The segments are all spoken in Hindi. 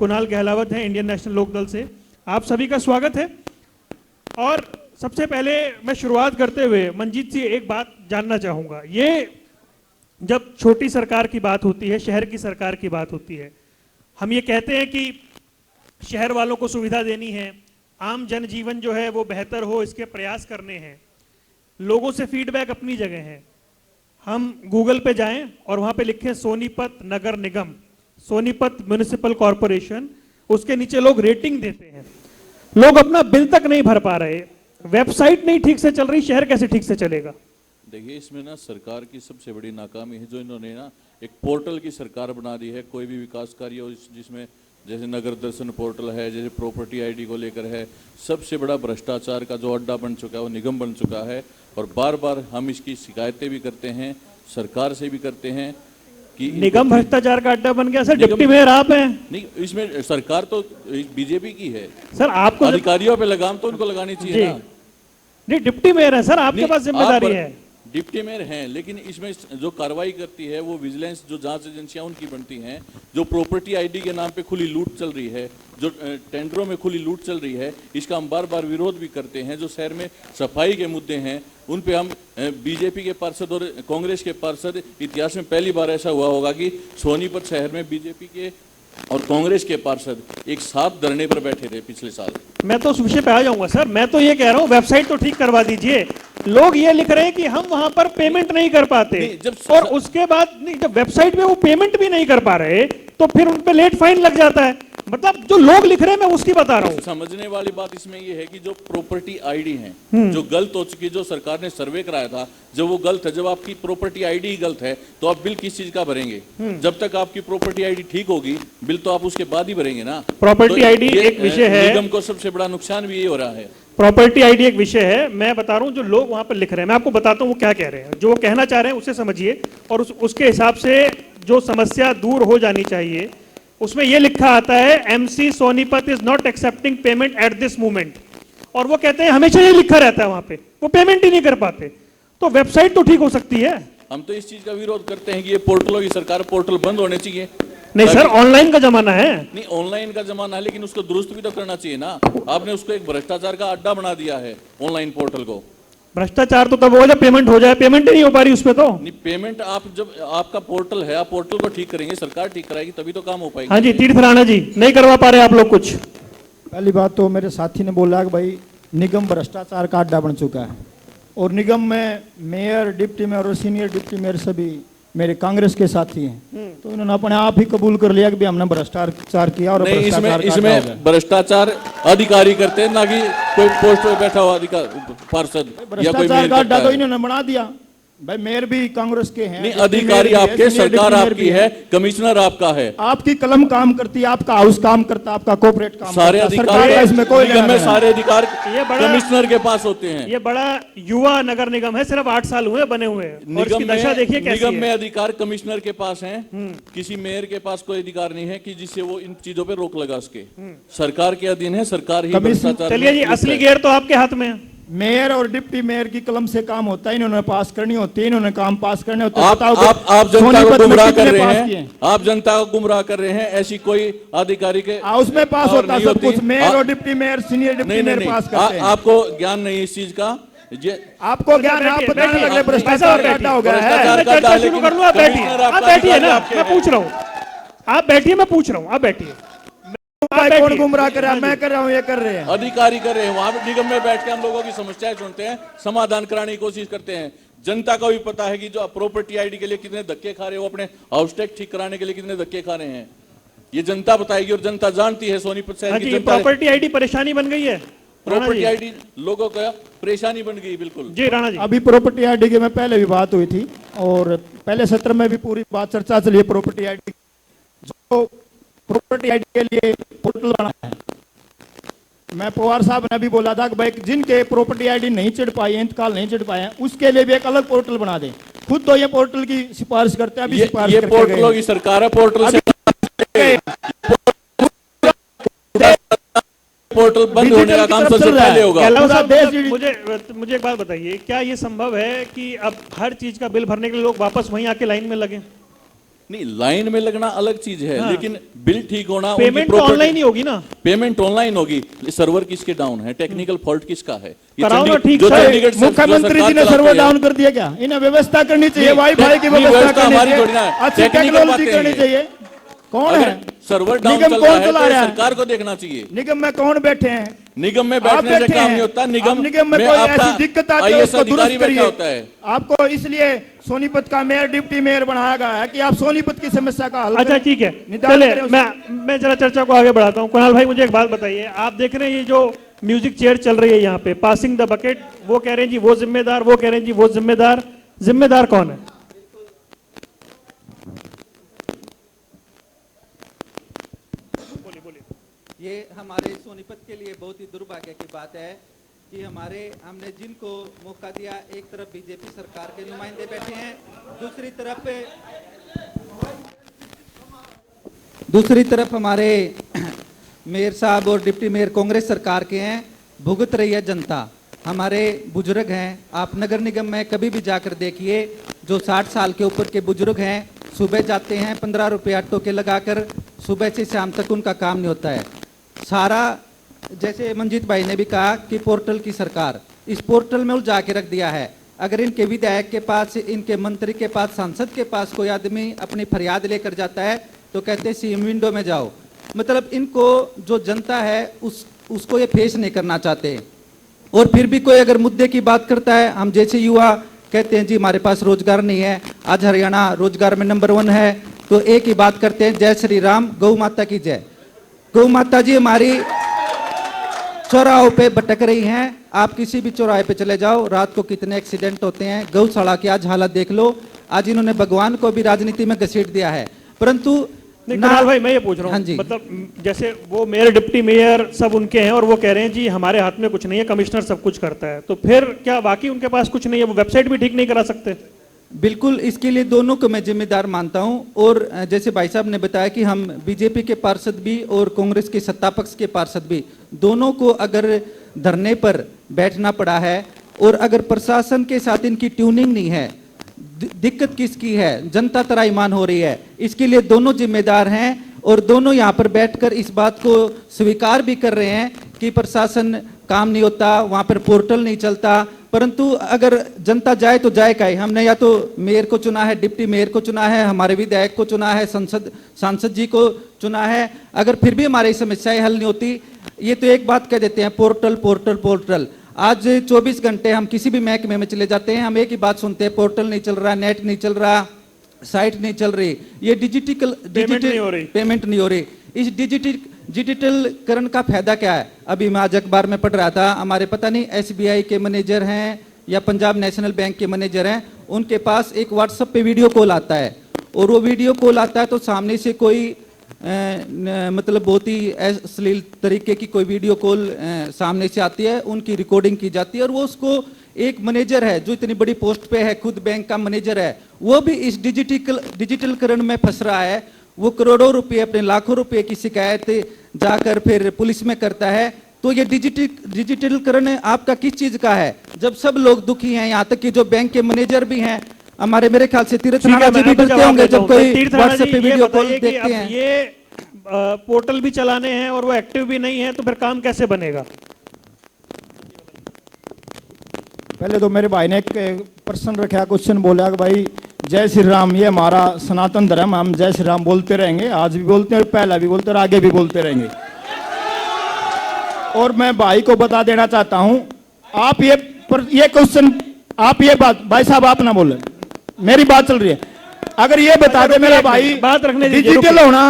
कुणाल गहलावत हैं इंडियन नेशनल लोकदल से। आप सभी का स्वागत है। और सबसे पहले मैं शुरुआत करते हुए मंजीत जी एक बात जानना चाहूँगा। ये जब छोटी सरकार की बात होती है, शहर की सरकार की बात होती है, हम ये कहते हैं कि शहर वालों को सुविधा देनी है, आम जनजीवन जो है वो बेहतर हो, इसके प्रयास करने हैं, लोगों से फीडबैक अपनी जगह है। हम गूगल पे जाएं और वहां पे लिखें सोनीपत नगर निगम, सोनीपत म्युनिसिपल कॉरपोरेशन, उसके नीचे लोग रेटिंग देते हैं। लोग अपना बिल तक नहीं भर पा रहे, वेबसाइट नहीं ठीक से चल रही, शहर कैसे ठीक से चलेगा? देखिए, इसमें ना सरकार की सबसे बड़ी नाकामी है जो इन्होंने ना एक पोर्टल की सरकार बना दी है। कोई भी विकास कार्य हो जिसमें जैसे नगर दर्शन पोर्टल है, जैसे प्रॉपर्टी आईडी को लेकर है, सबसे बड़ा भ्रष्टाचार का जो अड्डा बन चुका है वो निगम बन चुका है। और बार बार हम इसकी शिकायतें भी करते हैं, सरकार से भी करते हैं कि निगम भ्रष्टाचार का अड्डा बन गया। सर डिप्टी मेयर आप हैं? नहीं, इसमें सरकार तो बीजेपी की है सर, आपको अधिकारियों पे लगाम तो उनको लगानी चाहिए ना। नहीं, डिप्टी मेयर है सर, आपके पास जिम्मेदारी है। डिप्टी मेयर हैं, लेकिन इसमें जो कार्रवाई करती है वो विजिलेंस जो जांच एजेंसियां उनकी बनती हैं। जो प्रॉपर्टी आईडी के नाम पे खुली लूट चल रही है, जो टेंडरों में खुली लूट चल रही है, इसका हम बार बार विरोध भी करते हैं। जो शहर में सफाई के मुद्दे हैं उन पे हम बीजेपी के पार्षद और कांग्रेस के पार्षद, इतिहास में पहली बार ऐसा हुआ होगा कि सोनीपत शहर में बीजेपी के और कांग्रेस के पार्षद एक साथ धरने पर बैठे थे पिछले साल। मैं तो उस विषय पे आ जाऊंगा सर। मैं तो ये कह रहा हूँ वेबसाइट तो ठीक करवा दीजिए। लोग ये लिख रहे हैं कि हम वहां पर पेमेंट नहीं कर पाते, और उसके बाद जब वेबसाइट में वो पेमेंट भी नहीं कर पा रहे तो फिर उन पे लेट फाइन लग जाता है। मतलब जो लोग लिख रहे हैं मैं उसकी बता रहा हूँ। समझने वाली बात इसमें ये है कि जो प्रॉपर्टी आईडी है जो गलत हो चुकी है, जो सरकार ने सर्वे कराया था जब वो गलत है, जब आपकी प्रॉपर्टी आईडी ही गलत है तो आप बिल किस चीज का भरेंगे? जब तक आपकी प्रॉपर्टी आईडी ठीक होगी बिल तो आप उसके बाद ही भरेंगे ना। प्रॉपर्टी आईडी एक विषय है, निगम को सबसे बड़ा नुकसान भी ये हो रहा है। प्रॉपर्टी आईडी एक विषय है। मैं बता रहा हूँ जो लोग वहां पर लिख रहे हैं, मैं आपको बताता हूँ वो क्या कह रहे हैं। जो वो कहना चाह रहे हैं उसे समझिए और उसके हिसाब से जो समस्या दूर हो जानी चाहिए। उसमें यह लिखा आता है MC Sonipat is not accepting payment at this moment, और वो कहते हैं हमेशा ये लिखा रहता है वहां पे, वो पेमेंट ही नहीं कर पाते। तो वेबसाइट तो ठीक हो सकती है। हम तो इस चीज का विरोध करते हैं कि ये पोर्टलों की सरकार पोर्टल बंद होने चाहिए। नहीं सर, ऑनलाइन का जमाना है। नहीं, ऑनलाइन का जमाना है, लेकिन उसको दुरुस्त भी तो करना चाहिए ना। आपने उसको एक भ्रष्टाचार का अड्डा बना दिया है ऑनलाइन पोर्टल को। भ्रष्टाचार तो तब हो जब पेमेंट हो जाए, पेमेंट ही नहीं हो पा रही उस पे तो। नहीं, पेमेंट आप जब आपका पोर्टल है, आप पोर्टल को ठीक करेंगे, सरकार ठीक कराएगी तभी तो काम हो पाएगा। हाँ जी, तीर्थ राणा जी, नहीं करवा पा रहे आप लोग कुछ? पहली बात तो मेरे साथी ने बोला कि भाई निगम भ्रष्टाचार का अड्डा बन चुका है, और निगम में मेयर, डिप्टी मेयर और सीनियर डिप्टी मेयर सभी मेरे कांग्रेस के साथी हैं। तो इन्होंने अपने आप ही कबूल कर लिया कि भी हमने भ्रष्टाचार किया। और नहीं, इसमें भ्रष्टाचार अधिकारी करते हैं, ना कि कोई पोस्ट पे बैठा हुआ अधिकारी पार्षद या कोई मेयर का अड्डा तो इन्होंने बना दिया। भाई मेयर भी कांग्रेस के हैं। नहीं, अधिकारी आपके, सरकार आपकी है, कमिश्नर आपका है। आपकी कलम काम करती है, आपका हाउस काम करता है, आपका कॉर्पोरेट काम सारे करता है। अधिकार इसमें कोई निगम में सारे अधिकार ये बड़ा कमिश्नर के पास होते हैं। ये बड़ा युवा नगर निगम है, सिर्फ 8 साल हुए बने हुए, और इसकी दशा देखिए कैसी है। निगम में अधिकार कमिश्नर के पास हैं, किसी मेयर के पास कोई अधिकार नहीं है कि जिससे वो इन चीजों पे रोक लगा सके। सरकार के अधीन है, सरकार ही भ्रष्टाचार। चलिए जी, असली गेयर तो आपके हाथ में है। मेयर और डिप्टी मेयर की कलम से काम होता है, इन्होंने पास करनी होती है, इन्होंने काम पास करने होते हैं। आप जनता को गुमराह कर रहे हैं, आप जनता को गुमराह कर रहे हैं। ऐसी कोई अधिकारी के उसमें पास होता है सब कुछ। मेयर और deputy mayor, senior deputy mayor pass करते हैं। आपको ज्ञान नहीं इस चीज का। आपको ज्ञान, आप बताने लगे भ्रष्टाचार का अड्डा हो गया है। चर्चा शुरू कर लूं? आप बैठिए, आप बैठिए ना, मैं पूछ रहा हूँ। आप बैठिए, मैं पूछ रहा हूँ, आप बैठिए। कौन गुमराह कर रहा है? मैं कर रहा हूँ, ये कर रहे हैं अधिकारी कर रहे हैं। वहां पे निगम में बैठ के हम लोगों की समस्याएं सुनते हैं, समाधान कराने की कोशिश करते हैं। जनता को भी पता है कि जो प्रॉपर्टी आईडी के लिए कितने धक्के खा रहे हैं, वो अपने हाउस टैक्स ठीक कराने के लिए कितने धक्के खा रहे हैं, ये जनता बताएगी। और जनता जानती है सोनीपत शहर की जनता। प्रॉपर्टी आईडी परेशानी बन गई है, प्रॉपर्टी आईडी लोगों का परेशानी बन गई। बिल्कुल जी राणा जी। अभी प्रॉपर्टी आईडी की में पहले भी बात हुई थी, और पहले सत्र में भी पूरी बात चर्चा चली है प्रॉपर्टी आईडी। जो प्रॉपर्टी आईडी के लिए पोर्टल बना है, मैं पवार साहब ने भी बोला था कि भाई जिनके प्रॉपर्टी आईडी नहीं चढ़ पाई है, इंतकाल नहीं चढ़ पाए हैं, उसके लिए भी एक अलग पोर्टल बना दे। खुद तो ये पोर्टल की सिफारिश करते हैं। अभी सिफारिश ये पोर्टलों की सरकार है, पोर्टल से पोर्टल बंद होने का काम सबसे पहले होगा। मुझे एक बात बताइए, क्या ये संभव है कि अब हर चीज का बिल भरने के लिए लोग वापस वहीं आके लाइन में लगे? नहीं, लाइन में लगना अलग चीज है, हाँ। लेकिन बिल ठीक होना, उनकी पेमेंट तो property- ऑनलाइन ही होगी ना। पेमेंट ऑनलाइन होगी। सर्वर किसके डाउन है, टेक्निकल फॉल्ट किसका है? ये कराओ ना, चंडीगढ़- ठीक जो सर। चंडीगढ़ से- जो मुख्यमंत्री जी सरकार ने चलाती सर्वर है। डाउन कर दिया क्या? इन्हें व्यवस्था करनी चाहिए, नहीं, वाईफाई की नहीं, व्यवस्था व्यवस्था करनी हमारी थोड़ी ना चाहिए, है। अच्छी टेक्निकल टेक्नोलॉजी बातें करनी हैं। चाहिए। कौन अगर है? सर्वर डाउन निगम चल कौन रहा है चला तो रहा है? सरकार को देखना चाहिए। निगम में कौन बैठे हैं? निगम में आप बैठने से बैठे काम हैं। नहीं होता। अब निगम निगम में कोई आपका ऐसी दिक्कत आती है IAS उसको अधिकारी दुरुस्त बैठा करिए। होता है। आपको इसलिए सोनीपत का मेयर डिप्टी मेयर बनाया गया है कि आप सोनीपत की समस्या का हल अच्छा करें। ठीक है, निदान चले करें मैं जरा चर्चा को आगे बढ़ाता हूँ। कुणाल भाई मुझे एक बात बताइए, आप देख रहे हैं ये जो म्यूजिक चेयर चल रही है यहाँ पे, पासिंग द बकेट, वो कह रहे हैं जी वो जिम्मेदार, वो कह रहे हैं जी वो जिम्मेदार, जिम्मेदार कौन है? ये हमारे सोनीपत के लिए बहुत ही दुर्भाग्य की बात है कि हमने जिनको मौका दिया, एक तरफ बीजेपी सरकार के नुमाइंदे बैठे हैं, दूसरी तरफ हमारे मेयर साहब और डिप्टी मेयर कांग्रेस सरकार के हैं। भुगत रही है जनता। हमारे बुजुर्ग हैं, आप नगर निगम में कभी भी जाकर देखिए, जो 60 साल के ऊपर के बुजुर्ग हैं, सुबह जाते हैं 15 रुपये टोके लगाकर, सुबह से शाम तक उनका काम नहीं होता है। सारा, जैसे मंजीत भाई ने भी कहा कि पोर्टल की सरकार इस पोर्टल में उलझा के रख दिया है। अगर इनके विधायक के पास, इनके मंत्री के पास, सांसद के पास कोई आदमी अपनी फरियाद लेकर जाता है तो कहते हैं सीएम विंडो में जाओ। मतलब इनको जो जनता है उसको ये फेस नहीं करना चाहते। और फिर भी कोई अगर मुद्दे की बात करता है, हम जैसे युवा कहते हैं जी हमारे पास रोजगार नहीं है, आज हरियाणा रोजगार में नंबर 1 है, तो एक ही बात करते हैं, जय श्री राम, गौ माता की जय। गौ माता जी हमारी चौराहों पे भटक रही हैं। आप किसी भी चौराहे पे चले जाओ, रात को कितने एक्सीडेंट होते हैं। गौशाला की आज हालत देख लो। आज इन्होंने भगवान को भी राजनीति में घसीट दिया है, परंतु कुणाल भाई मैं ये पूछ रहा हूँ, हाँ जी। मतलब जैसे वो मेयर डिप्टी मेयर सब उनके हैं और वो कह रहे हैं जी हमारे हाथ में कुछ नहीं है, कमिश्नर सब कुछ करता है, तो फिर क्या वाकई उनके पास कुछ नहीं है? वो वेबसाइट भी ठीक नहीं करा सकते? बिल्कुल, इसके लिए दोनों को मैं जिम्मेदार मानता हूं। और जैसे भाई साहब ने बताया कि हम बीजेपी के पार्षद भी और कांग्रेस के सत्ता पक्ष के पार्षद भी, दोनों को अगर धरने पर बैठना पड़ा है और अगर प्रशासन के साथ इनकी ट्यूनिंग नहीं है, दिक्कत किसकी है? जनता त्राईमान हो रही है। इसके लिए दोनों जिम्मेदार हैं और दोनों यहाँ पर बैठकर इस बात को स्वीकार भी कर रहे हैं कि प्रशासन काम नहीं होता, वहाँ पर पोर्टल नहीं चलता। परंतु अगर जनता जाए तो जाए काहे? हमने या तो मेयर को चुना है, डिप्टी मेयर को चुना है, हमारे विधायक को चुना है, सांसद जी को चुना है। अगर फिर भी हमारी समस्याएं हल नहीं होती, ये तो एक बात कह देते हैं पोर्टल पोर्टल पोर्टल। आज 24 घंटे हम किसी भी महकमे में चले जाते हैं, हम एक ही बात सुनते हैं, पोर्टल नहीं चल रहा, नेट नहीं चल रहा, साइट नहीं चल रही, ये डिजिटल पेमेंट नहीं हो रही। इस डिजिटलकरण का फायदा क्या है? अभी मैं आज अखबार में पढ़ रहा था, हमारे पता नहीं SBI के मैनेजर हैं या पंजाब नेशनल बैंक के मैनेजर हैं, उनके पास एक व्हाट्सएप पे वीडियो कॉल आता है और वो वीडियो कॉल आता है तो सामने से कोई मतलब बहुत ही अश्लील तरीके की कोई वीडियो कॉल सामने से आती है, उनकी रिकॉर्डिंग की जाती है और वो उसको एक मैनेजर है जो इतनी बड़ी पोस्ट पे है, खुद बैंक का मैनेजर है, वो भी इस डिजिटलकरण में फंस रहा है। वो करोड़ों रुपए, अपने लाखों रुपए की शिकायत जाकर फिर पुलिस में करता है। तो ये डिजिटलकरण आपका किस चीज का है? जब सब लोग दुखी हैं, यहाँ तक कि जो बैंक के मैनेजर भी हैं, हमारे मेरे ख्याल से तीर्थ राणा जी भी डरते होंगे जब कोई व्हाट्सएप पे वीडियो कॉल देखते हैं। ये पोर्टल भी चलाने हैं और वो एक्टिव भी नहीं है, तो फिर काम कैसे बनेगा? पहले तो मेरे भाई ने एक प्रश्न रखा, क्वेश्चन बोला कि भाई जय श्री राम, ये हमारा सनातन धर्म, हम जय श्री राम बोलते रहेंगे, आज भी बोलते हैं, पहला भी बोलते हैं और आगे भी बोलते रहेंगे। और मैं भाई को बता देना चाहता हूं, आप ये क्वेश्चन, आप ये बात, भाई साहब आप ना बोले, मेरी बात चल रही है। अगर ये बता दे मेरा भाई, बात रखने दीजिए, डिजिटल होना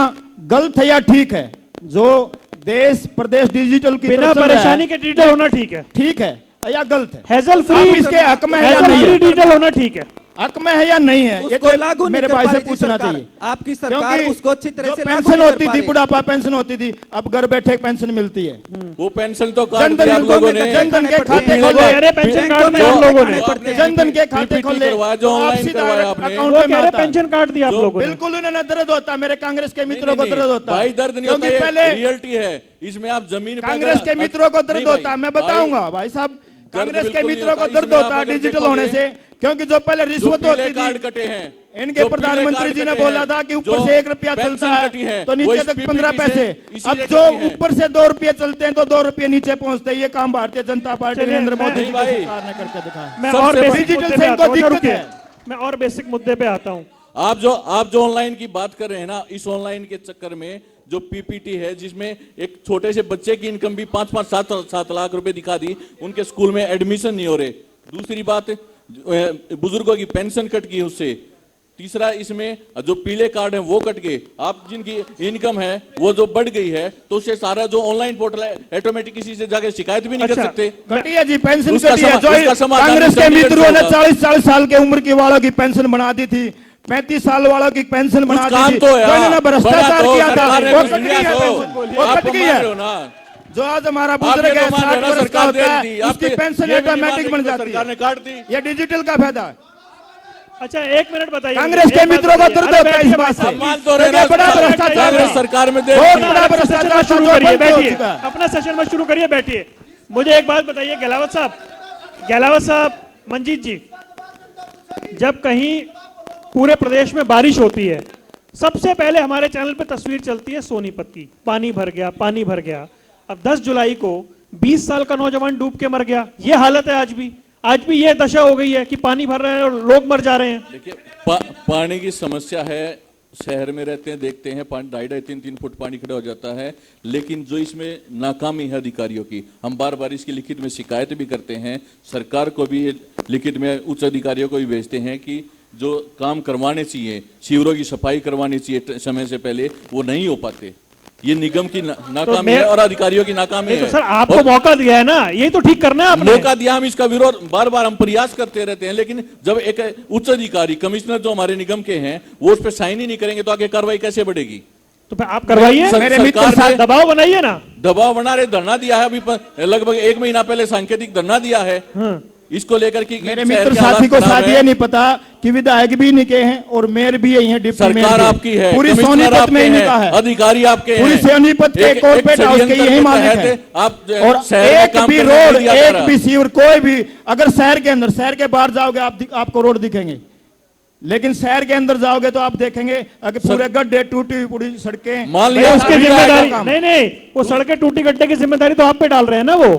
गलत है या ठीक है? जो देश प्रदेश डिजिटल की बिना परेशानी के डिजिटल होना ठीक है या गलत है? हैजल फ्री, आप इसके हक में है या नहीं है? डिजिटल होना ठीक है, हक में है या नहीं है? ये उसको लागू नहीं मेरे कर भाई पा से रही थी पूछना सरकार। चाहिए। आपकी सरकार उसको अच्छी तरह से लागू पेंशन नहीं कर होती पा थी, रही। बुढ़ापा पेंशन होती थी, अब घर बैठे पेंशन मिलती है। वो पेंशन तो काट जनधन दिया आप लोगों ने। जनधन के खाते खोले, अरे पेंशन कार्ड दिया आप लोगों ने, जनधन के खाते PPT खोले, करवाया, जो आप ऑनलाइन सीधा करवाया आपने। अकाउंट वो में कह रहे आता है। पेंशन कार्ड दिया आप लोगों ने। बिल्कुल उन्हें दर्द होता है, मेरे कांग्रेस के मित्रों को नहीं, दर्द होता है। भाई दर्द नहीं होता, क्योंकि ये पहले रियलिटी है। इसमें आप जमीन पे कांग्रेस के अगर- मित्रों को दर्द नहीं भाई, होता है, मैं बताऊंगा भाई साहब, कांग्रेस के बिल्कुल मित्रों को नहीं दर्द इसमें होता आप है अगर डिजिटल देखोगे, होने से, क्योंकि जो पहले जो रिश्वत पीले होती कार्ड थी, कटे हैं, इनके जो प्रधानमंत्री पीले जी ने कार्ड बोला कटे था हैं, कि ऊपर जो से 1 रुपया पेंशन चलता कटी है है, तो वो नीचे इस तक PPP 15 से पैसे। इसीलिए अब जो कटी है। ऊपर से 2 रुपये चलते हैं तो 2 रुपये नीचे पहुंचते हैं। ये काम भारतीय जनता पार्टी चलिए, नरेंद्र मोदी मैं- जी की भाई, सरकार ने करके दिखाया। मैं सबसे और बड़ी बेसिक डिजिटल मुद्दे से पे इनको आता हूं। अच्छा, दिक्कत रुकिए। है। मैं और बेसिक मुद्दे पे आता हूं। आप जो ऑनलाइन की बात कर रहे हैं ना, इस ऑनलाइन के चक्कर में जो पीपीटी है, जिसमें एक छोटे से बच्चे की इनकम भी 5-5, 7 लाख रुपए दिखा दी, उनके स्कूल में एडमिशन नहीं हो रहे। दूसरी बात, बुजुर्गों की पेंशन कट गई उससे। तीसरा, इसमें जो पीले कार्ड है वो कट गए। आप जिनकी इनकम है वो जो बढ़ गई है, तो उससे सारा जो ऑनलाइन पोर्टल है ऑटोमेटिक किसी से जाके शिकायत भी नहीं कर अच्छा, सकते। कटी है जी, पेंशन उसका कटी है। उसका जो समाधान कांग्रेस के इस मित्रों ने होगा। 40 साल के उम्र के वालों की पेंशन बना दी थी, 35 साल वालों की पेंशन बना दी काम थी। तो है, जो इन्होंने भ्रष्टाचार बना तो किया था सरकार ने वो कुछ कट गई दिया है, तो। पेंशन वो आप कट तो गई मान है। रहे हो ना। जो आज हमारा आप बुजुर्ग ये है तो मान रहे 60 हो ना, वर्ष का सरकार दे होता है, दी। उसकी आपके पेंशन ये भी नहीं मान ऑटोमेटिक रहे बन कि जाती सरकार ने है। काट दी। ये डिजिटल का फायदा है। अच्छा, 1 मिनट बताइए। कांग्रेस मुझे, के एक बात मित्रों को बताइए। दर्द अरे होता है इस बैठिए बात भाई से। साहब। अब मान तो रहे ना, बड़ा भ्रष्टाचार कांग्रेस है। सरकार में दे बहुत दी। बड़ा अपना भ्रष्टाचार सेशन शुरू जो करिए, बंद हो बैठिए। चुका है। अपना सेशन मत शुरू करिए, बैठिए। मुझे एक बात बताइए गहलावत साहब, मंजीत जी, जब कहीं पूरे प्रदेश में बारिश होती है, सबसे पहले हमारे चैनल पे तस्वीर चलती है सोनीपत की, पानी भर गया, पानी भर गया। अब 10 जुलाई को 20 साल का नौजवान डूब के मर गया। ये हालत है आज भी ये दशा हो गई है कि पानी भर रहे हैं और लोग मर जा रहे हैं। देखिए, पानी की समस्या है। शहर में रहते हैं, देखते हैं पानी 2.5-3 फुट पानी खड़ा हो जाता है। लेकिन जो इसमें नाकामी है अधिकारियों की, हम बार बार इसकी लिखित में शिकायत भी करते हैं, सरकार को भी लिखित में उच्च अधिकारियों को भी भेजते हैं कि जो काम करवाने चाहिए, शिविरों की सफाई करवानी चाहिए समय से पहले, वो नहीं हो पाते। ये निगम की नाकामी है और अधिकारियों की नाकामी तो है। सर आपको मौका दिया है ना, ये तो ठीक करना है आपने। मौका दिया, हम इसका विरोध बार बार हम प्रयास करते रहते हैं, लेकिन जब एक उच्च अधिकारी कमिश्नर जो हमारे निगम के हैं वो उस पर साइन ही नहीं करेंगे तो आगे कार्रवाई कैसे बढ़ेगी? तो फिर आप करवाइए, मेरे मित्र सरकार साथ ने दबाव बनाइए ना। दबाव बना रहे, धरना दिया है अभी लगभग 1 महीना पहले सांकेतिक धरना दिया है इसको लेकर कि मेरे शहर मित्र के हालात साथी को खराब शायद है। ये नहीं पता कि विधायक भी इनके हैं और मेयर भी यही है, डिप्टी मेयर सरकार भी। आपकी है, पूरी कमिश्नर सोनीपत आपके में हैं, इनका है, अधिकारी आपके हैं, पूरी सोनीपत के एक कॉर्पोरेट हाउस के षड्यंत्र यही के मालिक तहत है। आप और शहर में एक काम भी करने नहीं रोड, दिया जा एक रहा। भी सीवर, कोई भी अगर शहर के अंदर, शहर के बाहर जाओगे आपको रोड दिखेंगे, लेकिन शहर के अंदर जाओगे तो आप देखेंगे अगर पूरे गड्ढे, टूटी पूरी सड़कें। मान भाई लिया उसकी अभी जिम्मेदारी आएगा। नहीं, वो सड़कें टूटी गड्ढे की जिम्मेदारी तो आप पे डाल रहे हैं ना। वो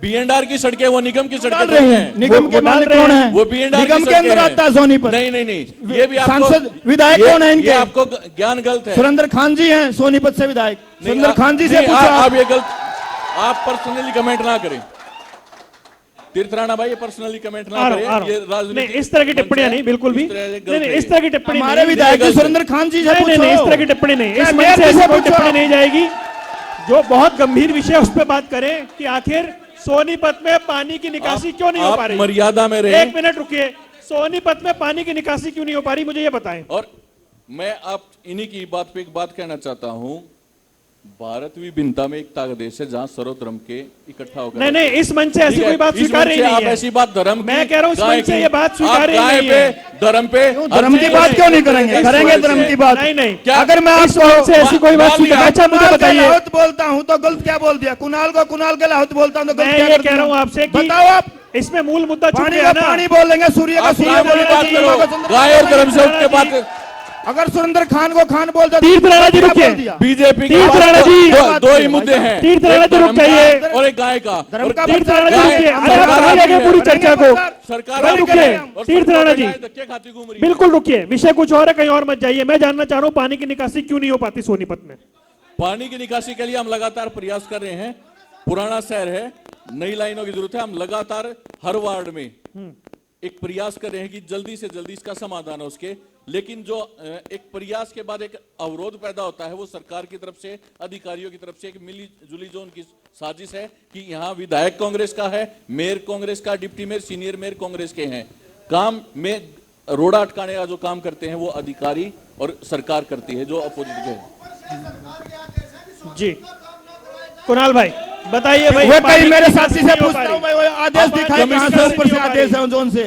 बीएनआर की सड़कें वो निगम की डाल सड़कें रहे नहीं हैं, है। निगम के वो डाल मालिक रहे कौन हैं। है? वो बीएनआर निगम के अंदर आता है सोनीपत। नहीं, ये भी आपको सांसद विधायक कौन है इनके? ये आपको ज्ञान गलत है। सुरेंद्र खान जी हैं सोनीपत से विधायक। नहीं, सुरेंद्र खान जी से नहीं, पूछो आप ये गलत, आप पर्सनली कमेंट ना करें। तीर्थ राणा भाई, ये पर्सनली कमेंट ना आ करें। रहा हूं। ये राजनीति नहीं, इस तरह की टिप्पणियां नहीं, बिल्कुल भी नहीं, इस तरह की टिप्पणी हमारे नहीं। विधायक गलत है। सुरेंद्र खान जी से नहीं, पूछो। नहीं, इस तरह की टिप्पणी नहीं, इस मैं मंच से मेयर ऐसी से कोई पूछो। टिप्पणी नहीं जाएगी। जो बहुत गंभीर विषय है उस पर बात करें कि आखिर सोनीपत में पानी की निकासी क्यों नहीं हो पा आप रही। मर्यादा में रहे। 1 मिनट रुकिए, सोनीपत में पानी की निकासी क्यों नहीं हो पा रही, मुझे ये बताएं। और मैं आप इन्हीं की बात पे एक बात कहना चाहता हूं, भारत विभिन्नता में एकता का देश है जहां सर्वधर्म के इकट्ठा होकर नहीं, नहीं, इस मंच से ऐसी ठीक है, कोई बात इस स्वीकार्य मंच से नहीं आप है। ऐसी बात धर्म की, मैं कह रहा हूं इस गाय मंच से की, ये बात आप स्वीकार्य गाय नहीं पे, है। धर्म पे, धर्म की बात क्यों नहीं करेंगे? करेंगे धर्म की बात। नहीं, नहीं, क्या? अगर मैं इस मंच से ऐसी कोई बात स्वीकार्य, अच्छा मुझे बताइए। लाहौत बोलता हूँ तो गलत क्या बोल दिया? कुणाल को कुणाल के लाहौत बोलता हूँ तो गलत मैं क्या ये कर कह रहा हूं दिया? आपसे कि बताओ आप। इसमें मूल मुद्दा चुप पानी गया का ना। पानी बोलेंगे, सूर्य का आप सूर्य गाय वाली बोलेंगे, बात चंद्रमा का करो, चंद्रमा गाय और बोलेंगे। धर्म से उठ के बात। अगर सुरेंद्र खान को खान बोलता तीर्थ राणा जी क्या रुकिए। बोल दिया? बीजेपी के तीर्थ पास राणा जी, दो ही मुद्दे हैं, तीर्थ राणा एक जी रुक धर्म का जाइए। और एक गाय का। धर्म और का तीर्थ राणा जी गाय- रुकिए, अरे आप सरकार आगे आपकी आगे पूरी है। चर्चा को। सरकार भाई आपकी रुकिए, है। और तीर्थ राणा जी, गाय धक्के खाती घूम रही है। बिल्कुल रुकिए, विषय कुछ और है, कहीं और मत जाइए। मैं जानना चाह रहा हूं पानी की निकासी क्यों नहीं हो पाती सोनीपत में। पानी की निकासी के लिए हम लगातार प्रयास कर रहे हैं। पुराना शहर है, नई लाइनों की जरूरत है। हम लगातार हर वार्ड में एक प्रयास कर रहे हैं कि जल्दी से जल्दी इसका समाधान हो उसके। लेकिन जो एक प्रयास के बाद एक अवरोध पैदा होता है, वो सरकार की तरफ से, अधिकारियों की तरफ से एक मिली जुली जो उनकी साजिश है कि यहाँ विधायक कांग्रेस का है, मेयर कांग्रेस का, deputy mayor, senior mayor Congress के हैं। काम में रोड़ा अटकाने का जो काम करते हैं वो अधिकारी और सरकार करती है जो अपोजिट के है। जी कुणाल भाई बताइए भाई। वो पानी कहीं की मेरे निकासी साथी से नहीं हो पूछता पा हूँ रही। भाई, वो आदेश अब दिखाए पानी कहाँ की से निकासी ऊपर नहीं से हो पा आदेश रही। है जोन से।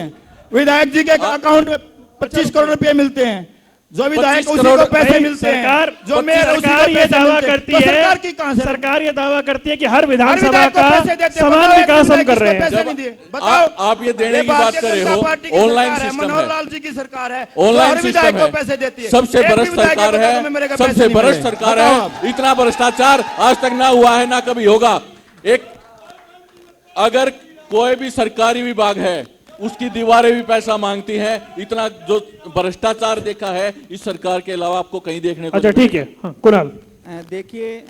विधायक जी के अकाउंट में 25 करोड़ रुपए मिलते हैं, जो विधायक 25 उसी को करोड़ पैसे भाई, मिलते हैं, सरकार जो मेयर उसी को सरकार ये पैसे दावा मिलते हैं। करती तो है, सरकार की कहां से? सरकार ये दावा करती है कि हर हर विधानसभा विधायक को का पैसे देते हैं। समान बताओ, एक विकास हम विधायक कर रहे किसको हैं। पैसे नहीं दिए? बताओ। आप ये देने की बात भारतीय कर रहे जनता हो, पार्टी की ऑनलाइन सरकार है, सिस्टम मनोहर है। लाल जी की सरकार है, ऑनलाइन हर विधायक सिस्टम को पैसे देती है, है। सबसे एक भी भ्रष्ट विधायक सरकार को है, बताओ तो मेरे को पैसे सबसे नहीं मिले। भ्रष्ट सरकार बताओ है। आप। इतना भ्रष्टाचार आज तक ना हुआ है, ना कभी होगा। एक अगर कोई भी सरकारी विभाग है, उसकी दीवारें भी पैसा मांगती हैं। इतना जो भ्रष्टाचार देखा है इस सरकार के अलावा आपको कहीं देखने को अच्छा नहीं ठीक है, हाँ, कुणाल। देखिए,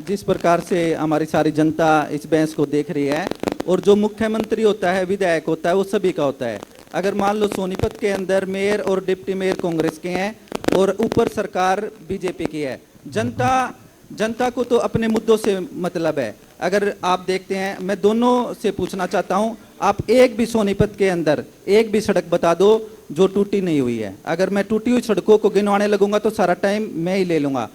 जिस प्रकार से हमारी सारी जनता इस बहस को देख रही है, और जो मुख्यमंत्री होता है, विधायक होता है, वो सभी का होता है। अगर मान लो सोनीपत के अंदर मेयर और डिप्टी मेयर कांग्रेस के हैं और ऊपर सरकार बीजेपी की है, जनता को तो अपने मुद्दों से मतलब है। अगर आप देखते हैं, मैं दोनों से पूछना चाहता हूं, आप एक भी सोनीपत के अंदर एक भी सड़क बता दो जो टूटी नहीं हुई है। अगर मैं टूटी हुई सड़कों को गिनवाने लगूंगा तो सारा टाइम मैं ही ले लूंगा।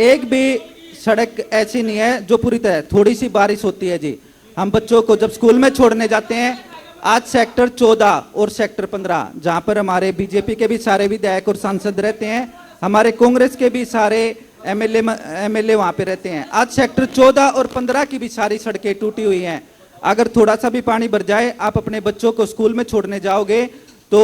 एक भी सड़क ऐसी नहीं है जो पूरी तरह, थोड़ी सी बारिश होती है जी, हम बच्चों को जब स्कूल में छोड़ने जाते हैं, आज सेक्टर 14 और सेक्टर 15 जहां पर हमारे बीजेपी के भी सारे विधायक और सांसद रहते हैं, हमारे कांग्रेस के भी सारे एमएलए वहां पे रहते हैं, आज सेक्टर 14 और 15 की भी सारी सड़कें टूटी हुई हैं। अगर थोड़ा सा भी पानी भर जाए, आप अपने बच्चों को स्कूल में छोड़ने जाओगे तो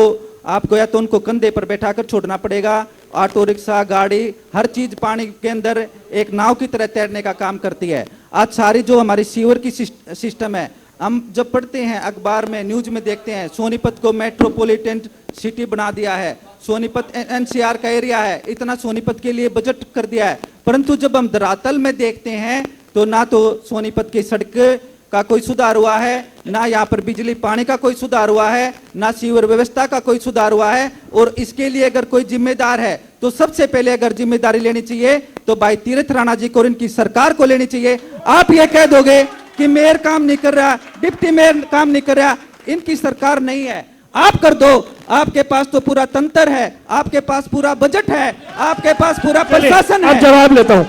आपको या तो उनको कंधे पर बैठाकर छोड़ना पड़ेगा, ऑटो रिक्शा, गाड़ी, हर चीज पानी के अंदर एक नाव की तरह तैरने का काम करती है। आज सारी जो हमारी सीवर की सिस्टम है, हम जब पढ़ते हैं अखबार में, न्यूज में देखते हैं, सोनीपत को मेट्रोपॉलिटन सिटी बना दिया है, सोनीपत एनसीआर का एरिया है, इतना सोनीपत के लिए बजट कर दिया है। परंतु जब हम धरातल में देखते हैं तो ना तो सोनीपत की सड़क का कोई सुधार हुआ है, ना यहाँ पर बिजली पानी का कोई सुधार हुआ है, ना सीवर व्यवस्था का कोई सुधार हुआ है। और इसके लिए अगर कोई जिम्मेदार है तो सबसे पहले अगर जिम्मेदारी लेनी चाहिए तो भाई तीरथ राणा जी को और इनकी सरकार को लेनी चाहिए। आप ये कह दोगे कि मेयर काम नहीं कर रहा, डिप्टी मेयर काम नहीं कर रहा, इनकी सरकार नहीं है, आप कर दो। आपके पास तो पूरा तंत्र है, आपके पास पूरा बजट है, आपके पास पूरा प्रशासन अब है। जवाब लेता हूँ,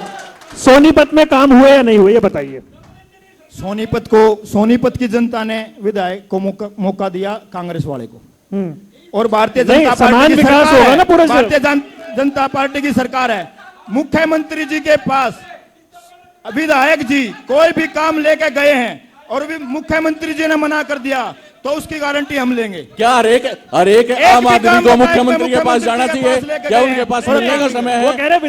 सोनीपत में काम हुए या नहीं हुए ये बताइए। सोनीपत की जनता ने विधायक को मौका दिया कांग्रेस वाले को, और भारतीय नहीं, जनता समान पार्टी की विकास सरकार होगा है। ना पूरे से। भारतीय जनता पार्टी की सरकार है। मुख्यमंत्री जी के पास विधायक जी कोई भी काम लेके गए हैं और भी मुख्यमंत्री जी ने मना कर दिया तो उसकी गारंटी हम लेंगे। क्या हर एक आम भी आदमी काम को बताएं, मुख्यमंत्री के पास मुख्यमंत्री जाना के चाहिए? पास लेके क्या गए उनके हैं। पास और मिलने का समय वो है? कह रहे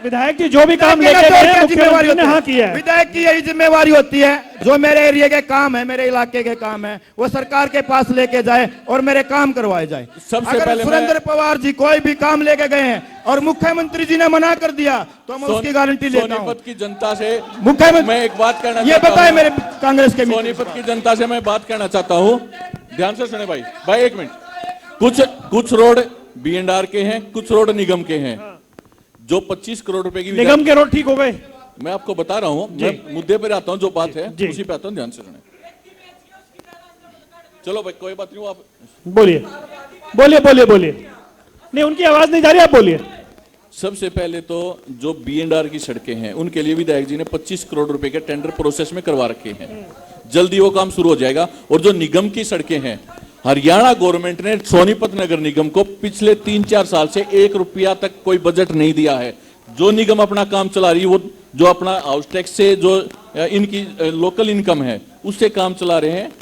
विधायक जी जो भी काम लेके तो गए क्या हैं, जिम्मेवारी मुख्यमंत्री ने होती हाँ है? किया है। विधायक की यही जिम्मेवारी होती है, जो मेरे एरिया के काम है, मेरे इलाके के काम है, वो सरकार के पास लेके जाए और मेरे काम करवाए जाए। सबसे अगर पहले सुरेंद्र पवार जी कोई भी काम लेके गए हैं और मुख्यमंत्री जी ने मना कर दिया तो मैं उसकी गारंटी लेता हूँ। सोनीपत की जनता से मुख्यमंत्री मैं एक बात कहना ये चाहता बताए हूं। मेरे कांग्रेस के मित्र। सोनीपत की जनता से मैं बात कहना चाहता हूं, ध्यान से सुने भाई एक मिनट। कुछ रोड B&R के हैं, कुछ रोड निगम के हैं। जो 25 करोड़ रुपए की निगम के रोड ठीक हो गए? मैं आपको बता रहा हूं, मैं मुद्दे पर आता हूं, जो बात है जी। उसी पे आता हूं, ध्यान से सुने। चलो भाई कोई बात नहीं, आप बोलिए। नहीं, उनकी आवाज नहीं जा रही, आप बोलिए। सबसे पहले तो जो B&R की सड़कें हैं उनके लिए विधायक जी ने 25 करोड़ रुपए के टेंडर प्रोसेस में करवा रखे हैं, जल्दी वो काम शुरू हो जाएगा। और जो निगम की सड़कें हैं, हरियाणा गवर्नमेंट ने सोनीपत नगर निगम को पिछले 3-4 साल से 1 रुपया तक कोई बजट नहीं दिया है। जो निगम अपना काम चला रही है, वो जो अपना हाउस टैक्स से जो इनकी लोकल इनकम है उससे काम चला रहे हैं।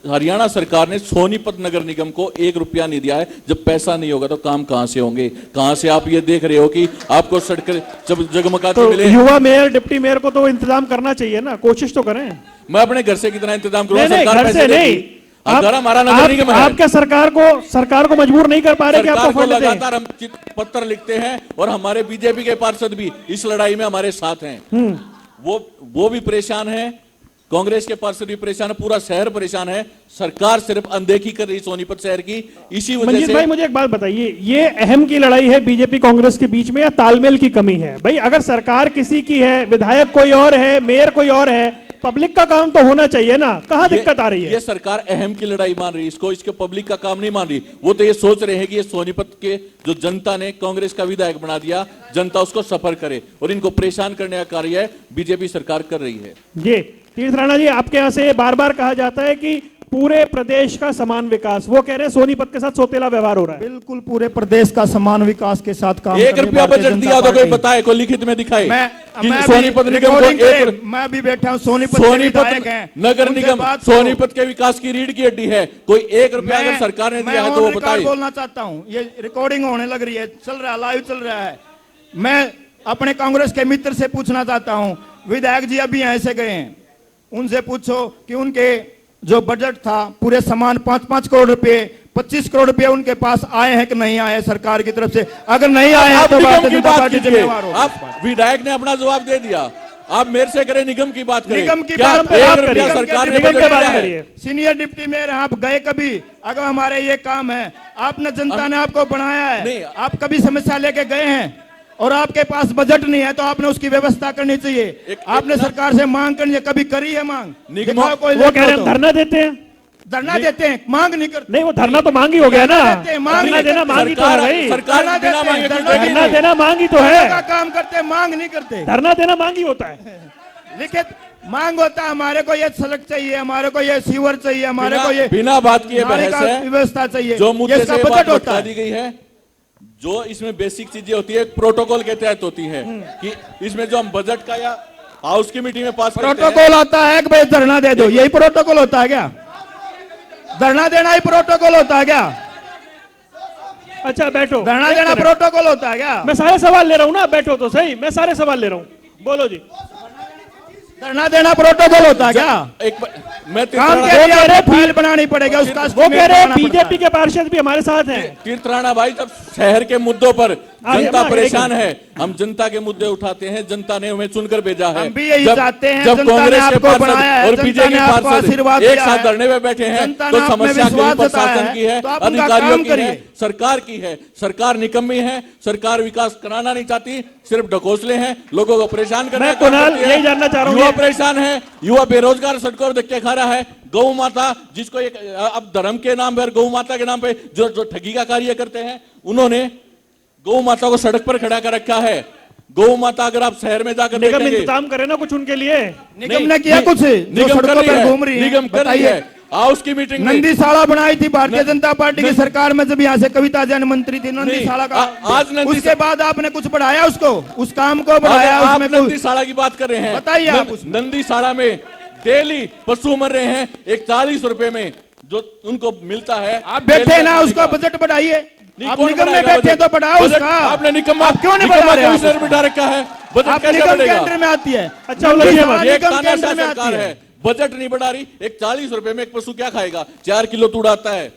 हरियाणा सरकार ने सोनीपत नगर निगम को 1 रुपया नहीं दिया है। जब पैसा नहीं होगा तो काम कहां से होंगे? कहां से आप ये देख रहे हो कि आपको सड़कें जब जगमगाती तो मिले? युवा मेयर डिप्टी मेयर को तो इंतजाम करना चाहिए ना, कोशिश तो करें। मैं अपने घर से कितना इंतजाम करूंगा? नहीं, सरकार घर से पैसे नहीं। देगी। अगर हमारा नगर निगम है, आप क्या सरकार को मजबूर नहीं कर पा रहे कि सरकार आपको को फंड दें? लगातार हम पत्र लिखते हैं और हमारे बीजेपी के पार्षद भी इस लड़ाई में हमारे साथ हैं। वो भी परेशान है, कांग्रेस के पार्षद भी परेशान है, पूरा शहर परेशान है। सरकार सिर्फ अनदेखी कर रही सोनीपत शहर की। इसी वजह मंजीत से भाई मुझे एक बात बताइए, ये अहम की लड़ाई है बीजेपी कांग्रेस के बीच में या तालमेल की कमी है? भाई अगर सरकार किसी की है, विधायक कोई और है, मेयर कोई और है, पब्लिक का काम तो होना चाहिए ना, कहां दिक्कत आ रही है? ये सरकार अहम की लड़ाई मान रही है, इसको इसके पब्लिक का काम नहीं मान रही। वो तो ये सोच रहे हैं कि ये सोनीपत के जो जनता ने कांग्रेस का विधायक बना दिया, जनता उसको सफर करे, और इनको परेशान करने का कार्य बीजेपी सरकार कर रही है। जी तीर्थ राणा जी, आपके यहां से बार बार कहा जाता है कि पूरे प्रदेश का समान विकास, वो कह रहे हैं सोनीपत के साथ सौतेला व्यवहार हो रहा है। बिल्कुल पूरे प्रदेश का समान विकास के साथ काम एक करने रुपया भारतीय बजट जनता दिया तो कोई पार्टी। बताए, कोई लिखित में दिखाए कि मैं सोनीपत भी निगम को रिकॉर्डिंग एक पे मैं भी बैठा हूँ, सोनीपत के विधायक हैं, नगर उनसे निगम बात करो। सोनीपत के विकास की रीढ़ की हड्डी है, कोई एक रुपया अगर सरकार ने दिया है तो वो मैं बताइए। बोलना चाहता हूँ, ये रिकॉर्डिंग होने लग रही है, चल रहा है, लाइव चल रहा है। मैं अपने कांग्रेस के मित्र से पूछना चाहता हूँ, विधायक जी अभी यहाँ से गए हैं, उनसे पूछो कि उनके जो बजट था पूरे समान 5-5 करोड़ रुपए 25 करोड़ रुपए उनके पास आए हैं कि नहीं आए हैं सरकार की तरफ से। अगर नहीं आए हैं आप तो निगम भारतीय की जनता बात पार्टी कीजिए, जिम्मेवार होगी। आप विधायक ने अपना जवाब दे दिया, आप मेरे से करें निगम की बात करें। निगम की क्या बात पे एक बात रुपया करिए, सरकार ने निगम बजट पे दिया बात है? करिए। सीनियर डिप्टी मेयर आप गए कभी? अगर हमारे ये काम है, आपने जनता ने आपको बनाया नहीं। है, आप कभी समस्या लेके गए हैं और आपके पास बजट नहीं है तो आपने उसकी व्यवस्था करनी चाहिए। आपने सरकार से मांग करनी है, कभी करी है मांग? निगमों- दिखाओ कोई वो कह रहे लेखो हैं तो। धरना देते हैं। धरना देते हैं, मांग नहीं करते। नहीं, वो धरना तो मांगी हो गया ना, धरना देते हैं, मांग धरना नहीं देना करते। मांगी तो है भाई, सरकार धरना बिना देते हैं, मांगे कुछ धरना देगी धरना नहीं। देना मांगी तो धरना है, का काम करते हैं, मांग नहीं करते। धरना देना मांगी होता है। लिखित मांग होता है, हमारे को ये सड़क चाहिए, हमारे को ये सीवर चाहिए, हमारे को ये बिना बात किए नाली बहस का है, व्यवस्था चाहिए, जो मुद्दे ये इसका से बजट बात होता बता है। दी गई है, जो इसमें बेसिक चीजें होती है प्रोटोकॉल के तहत होती है कि इसमें जो हम बजट का या हाउस कमेटी में पास करते हैं, प्रोटोकॉल आता है कि भाई धरना दे दो, यही प्रोटोकॉल होता है क्या? धरना देना ही प्रोटोकॉल होता है क्या? अच्छा बैठो, धरना एक देना मिनट। प्रोटोकॉल होता है क्या? मैं सारे सवाल ले रहा हूँ ना, बैठो तो सही, मैं सारे सवाल ले रहा हूँ, बोलो जी। धरना देना प्रोटोकॉल होता है क्या? मैं काम के तीर्थराणा लिए हमें फाइल बनानी पड़ेगी, उसका वो कह रहे हैं बनाना पड़ता है। बीजेपी के पार्षद भी हमारे साथ हैं। तीर्थराणा भाई, जब शहर के मुद्दों पर आगे जनता एक परेशान है, हम जनता के मुद्दे उठाते हैं, जनता ने हमें चुनकर भेजा है। हम भी यही जब- चाहते हैं, जब जनता ने कांग्रेस के आपको बनाया है, पार्षद और जनता बीजेपी ने आपको आशीर्वाद पार्षद एक दिया साथ है। धरने में बैठे हैं जनता तो ने आप में समस्या विश्वास केवल जताया प्रशासन है, की है, तो आप उनका अधिकारियों काम की है, करिए। सरकार की है। सरकार निकम्मी है, सरकार विकास कराना नहीं चाहती, सिर्फ ढकोसले हैं, लोगों को परेशान करने मैं का काम कुणाल करती है। यही जानना चाह रहा हूं, युवा ये- परेशान है, युवा बेरोजगार सड़कों पर धक्के खा रहा है। गौ माता, जिसको एक अब धर्म के नाम पर, गौ माता के नाम पे जो ठगी का कार्य करते हैं, उन्होंने गौ माता को सड़क पर खड़ा कर रखा है। गौ माता अगर आप शहर में जाकर निगम देखेंगे, इंतजाम करे ना कुछ उनके लिए। निगम ने किया कुछ? जो निगम कर सड़कों रही पर है, घूम रही है, निगम कर रही बताइए। है। हाउस की मीटिंग में नंदी साड़ा बनाई थी भारतीय जनता पार्टी की सरकार में, जब यहाँ से कविता जैन मंत्री थी, नंदी नहीं, साड़ा का। आज नंदी उसके बाद आपने कुछ बढ़ाया उसको, उस काम को अगर बढ़ाया, आप उसमें नंदी कुछ साड़ा की बात कर रहे हैं, बताइए आप उसमें। नंदी साड़ा में डेली पशु मर रहे हैं, 41 रुपए में जो उनको मिलता है। आप बैठे हैं ना, उसका बजट बढ़ाइए। आप कौन निगम में बढ़ाएगा बैठे हैं तो बजट? बढ़ाओ बजट उसका। आपने निकम्मा आप क्यों नहीं निकम्मा बढ़ा रहे आप कमिश्नर उसका? बिठा रखा है, बजट आप कैसे निगम के बढ़ेगा? अंडर में आती है। अच्छा, नंदी उलझिए साड़ा मत। एक निगम के तानाशाह अंडर में सरकार आती है, है। बजट नहीं बढ़ा रही। एक 40 रुपए में एक पशु क्या खाएगा? 4 किलो तूड़ आता है,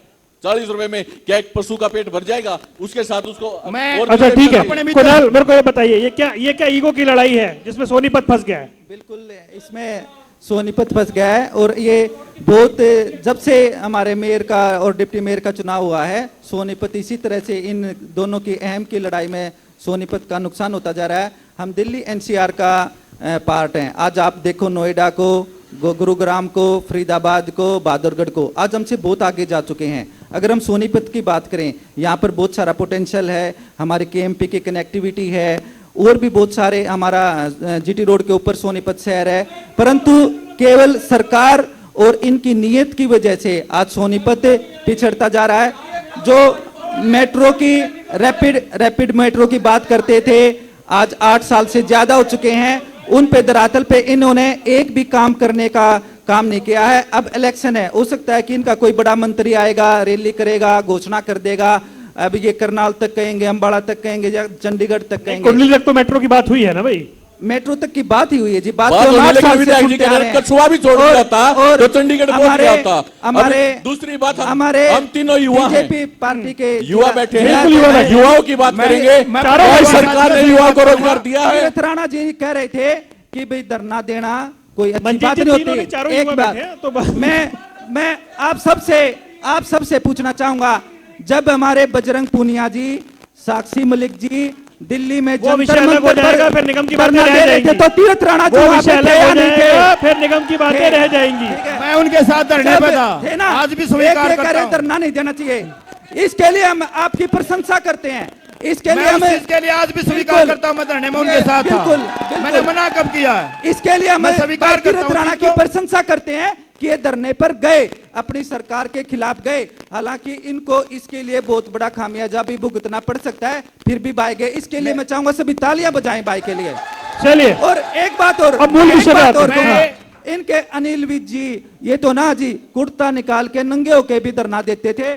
40 रुपए में क्या एक पशु का पेट भर जाएगा? उसके साथ उसको मैं- और अच्छा ठीक है, अपने मित्र- कुणाल मेरे को ये बताइए, ये क्या ईगो की लड़ाई है जिसमें सोनीपत फंस गया है? बिल्कुल, इसमें सोनीपत फंस गया है। और ये बहुत, जब से हमारे मेयर का और डिप्टी मेयर का चुनाव हुआ है, सोनीपत इसी तरह से इन दोनों की अहम की लड़ाई में सोनीपत का नुकसान होता जा रहा है। हम दिल्ली एनसीआर का पार्ट हैं। आज आप देखो नोएडा को, गुरुग्राम को, फरीदाबाद को, बहादुरगढ़ को, आज हमसे बहुत आगे जा चुके हैं। अगर हम सोनीपत की बात करें, यहाँ पर बहुत सारा पोटेंशियल है, हमारे केएमपी की कनेक्टिविटी है, और भी बहुत सारे, हमारा जीटी रोड के ऊपर सोनीपत शहर है, परंतु केवल सरकार और इनकी नीयत की वजह से आज सोनीपत पिछड़ता जा रहा है। जो मेट्रो की रैपिड मेट्रो की बात करते थे, आज 8 साल से ज्यादा हो चुके हैं, उन पे धरातल पे इन्होंने एक भी काम करने का काम नहीं किया है। अब इलेक्शन है, हो सकता है कि इनका कोई बड़ा मंत्री आएगा, रैली करेगा, घोषणा कर देगा, अब ये करनाल तक कहेंगे, अंबाला तक कहेंगे, या चंडीगढ़ तक कहेंगे। कुंडली तक तो मेट्रो की बात हुई है ना भाई? मेट्रो तक की बात ही हुई है जी, बात बात तो होने 8 लगी, साल से विधायक जी सुनते के आ रहे हैं। कछुआ भी छोड़ दिया था तो चंडीगढ़ पहुंच गया था। हमारे अभी दूसरी बात, हमारे हम तीनों युवा हैं, बीजेपी पार्टी के युवा बैठे हैं, बिल्कुल युवा बैठे हैं। युवाओं की बात मैं- करेंगे। मैं- चारों भाई युवा सरकार ने युवाओं को रोजगार दिया है। तीर्थ राणा जी कह रहे थे कि भाई धरना देना कोई अच्छी मंजीत बात जी, नहीं तीनों ने चारों होती। एक युवा बात बैठे हैं, तो बात- मैं आप सबसे पूछना चाहूंगा, जब हमारे बजरंग पूनिया जी, साक्षी मलिक जी दिल्ली में वो विषय अलग हो जाएगा, फिर निगम की बातें धरना रह दे रहे थे, जाएंगी। तो तीर्थ राणा जी वो वहां विषय पे थे अलग या हो नहीं थे? जाएगा, फिर निगम की बातें रह जाएंगी। ठीक है। मैं उनके साथ धरने पे थे ना, था, आज भी स्वीकार एक-एक करता करे हूं। धरना नहीं देना चाहिए। इसके लिए हम आपकी प्रशंसा करते हैं, इसके लिए मैं उस हमें चीज के लिए आज भी स्वीकार बिल्कुल, करता हूं, मैं धरने में उनके साथ था। बिल्कुल, बिल्कुल। मैंने मना कब किया है? इसके लिए हम मैं स्वीकार करता तीर्थ हूं राणा की चीज को। प्रशंसा करते हैं आपके धरने पर गए, अपनी सरकार के खिलाफ गए। हालांकि इनको इसके लिए बहुत बड़ा खामियाजा भी भुगतना पड़ सकता है, फिर भी भाई गए। इसके लिए मैं चाहूंगा सभी तालियां बजाएं भाई के लिए। चलिए और एक बात और, अब मूल एक विषय पे बात आते और हैं। कहूंगा, इनके अनिल विज जी ये तो ना जी कुर्ता निकाल के नंगे होके भी धरना देते थे।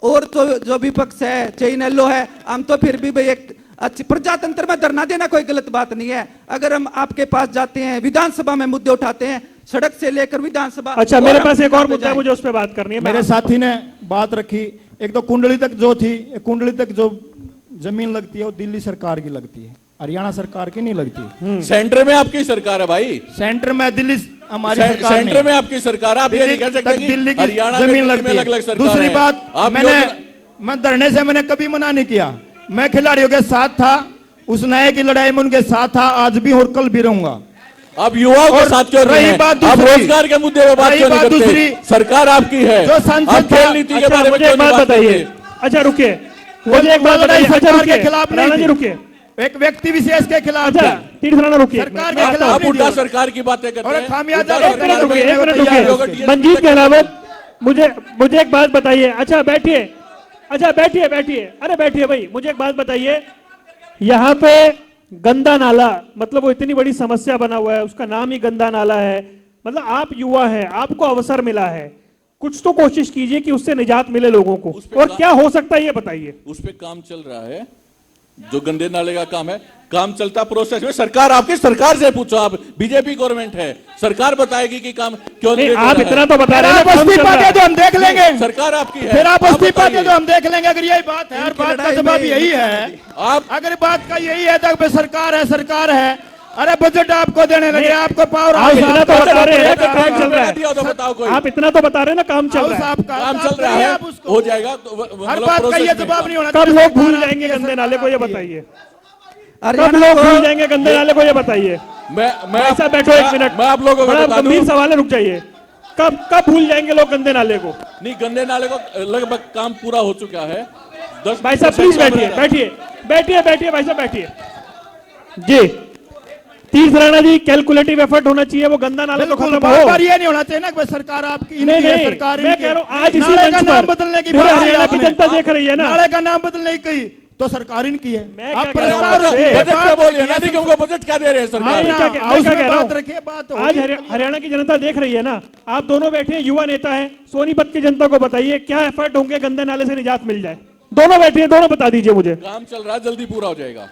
और तो जो विपक्ष है, चैनलो है, हम तो फिर भी भाई एक अच्छी प्रजातंत्र में धरना देना कोई गलत बात नहीं है। अगर हम आपके पास जाते हैं, विधानसभा में मुद्दे उठाते हैं, सड़क से लेकर विधानसभा। अच्छा, मेरे पास एक और मुद्दा है, मुझे उस पर बात करनी है। मेरे साथी ने बात रखी, एक तो कुंडली तक जो थी, कुंडली तक जो जमीन लगती है वो दिल्ली सरकार की लगती है, हरियाणा सरकार की नहीं लगती। सेंटर में आपकी सरकार है भाई, सेंटर में दिल्ली हमारी सरकार सेंटर नहीं। में आपकी सरकार, आप ये नहीं कह सकते कि दिल्ली की हरियाणा जमीन में लगती अलग अलग है। सरकार दूसरी है। बात, आप मैं धरने से मैंने कभी मना नहीं किया, मैं खिलाड़ियों के साथ था, उस न्याय की लड़ाई में उनके साथ था, आज भी और कल भी रहूंगा। आप युवाओं के और साथ क्यों नहीं रही हैं? बात आप दूसरी- रोजगार के मुद्दे पे बात रही क्यों नहीं बात करते? दूसरी, सरकार आपकी है, जो सांसद आप खेल था- नीति के अच्छा, बारे में मुझे क्यों एक नहीं बात बात बताइए। करते? अच्छा रुकिए, मुझे एक बात लड़ाई बताइए। अच्छा सरकार रुकिए, के खिलाफ नहीं राणा जी थी। रुकिए। एक व्यक्ति विशेष के खिलाफ अच्छा थी। तीर्थराणा रुकिए, सरकार मैं के आता खिलाफ हूं। आप उल्टा सरकार की बातें करते और हैं। खामियाजा उल्टा एक सरकार मिनट में- रुकिए, एक मिनट रुकिए। मंजीत कहलावत, मुझे एक बात बताइए। अच्छा बैठिए, अच्छा बैठिए बैठिए, अरे बैठिए भाई, मुझे एक बात बताइए। यहाँ पे गंदा नाला, मतलब वो इतनी बड़ी समस्या बना हुआ है, उसका नाम ही गंदा नाला है। मतलब आप युवा हैं, आपको अवसर मिला है, कुछ तो कोशिश कीजिए कि उससे निजात मिले लोगों को। उस पे और का- क्या हो सकता है ये बताइए। उस पे काम चल रहा है, जो गंदे नाले का काम है, काम चलता प्रोसेस में। सरकार आपकी, सरकार से पूछो, आप बीजेपी गवर्नमेंट है, सरकार बताएगी कि काम क्यों नहीं, लेट हो आप रहा इतना है। तो बता रहे हैं आप ना, काम चल इस्तीफा रहा दे है। दो, हम देख लेंगे। सरकार आपकी है, फिर आप इस्तीफा दे बताइए। दो, हम देख लेंगे। अगर यही बात है, हर इनकी बात का लड़ाई जवाब में- यही है, आप अगर बात का यही है तो सरकार है, सरकार है। अरे बजट आपको देने लगे, नहीं, आपको पावर आप इतना तो बता रहे हैं कि आप काम चल रहा है। दिया तो बताओ कोई आप इतना तो बता रहे हैं ना, काम चल रहा है। काम चल रहा है, हो जाएगा तो हर मतलब बात का ये प्रोसेस में। जवाब नहीं होना कब चाहिए। लोग भूल जाएंगे गंदे नाले को, ये बताइए। कब हरियाणा लोग भूल को जाएंगे गंदे नाले को, ये बताइए। मैं ऐसा बैठो एक मिनट, मैं आप लोगों को बड़ा बता दूं, गंभीर सवाल है, रुक जाइए। कब भूल जाएंगे लोग गंदे नाले को? नहीं, गंदे नाले को लगभग काम पूरा हो चुका है। 10 भाई साहब प्लीज बैठिए, बैठिए बैठिए बैठिए, भाई साहब बैठिए जी। तीर्थ राणा जी, कैलकुलेटिव एफर्ट होना चाहिए, वो गंदा नाला तो बिल्कुल, खत्म बार हो। बार ये नहीं होना चाहिए ना कि सरकार आपकी नहीं इनकी है, नहीं, सरकार मैं इनकी कह है। रहा हूँ आज इसी नाले का मंच नाम पर बदलने की पूरे बात हरियाणा की आपने। जनता देख रही है ना। नाले का नाम बदलने की तो सरकार इनकी है। मैं आप क्या कह रहा हूँ प्रस्ताव आपसे? रखिए, बजट क्या बोलिए ना, निगम को बजट क्या दे रहे हैं हाँ सरकार? मैं ना, क्या कह हाउस में रहा बात हूँ? रखिए, बात आज हरियाणा की जनता देख रही है ना, आप दोनों बैठे हैं, युवा नेता हैं, सोनीपत की जनता को बताइए क्या एफर्ट होंगे गंदे नाले से निजात मिल जाए। दोनों बैठे हैं, दोनों बता दीजिए मुझे। काम चल रहा है, जल्दी पूरा हो जाएगा।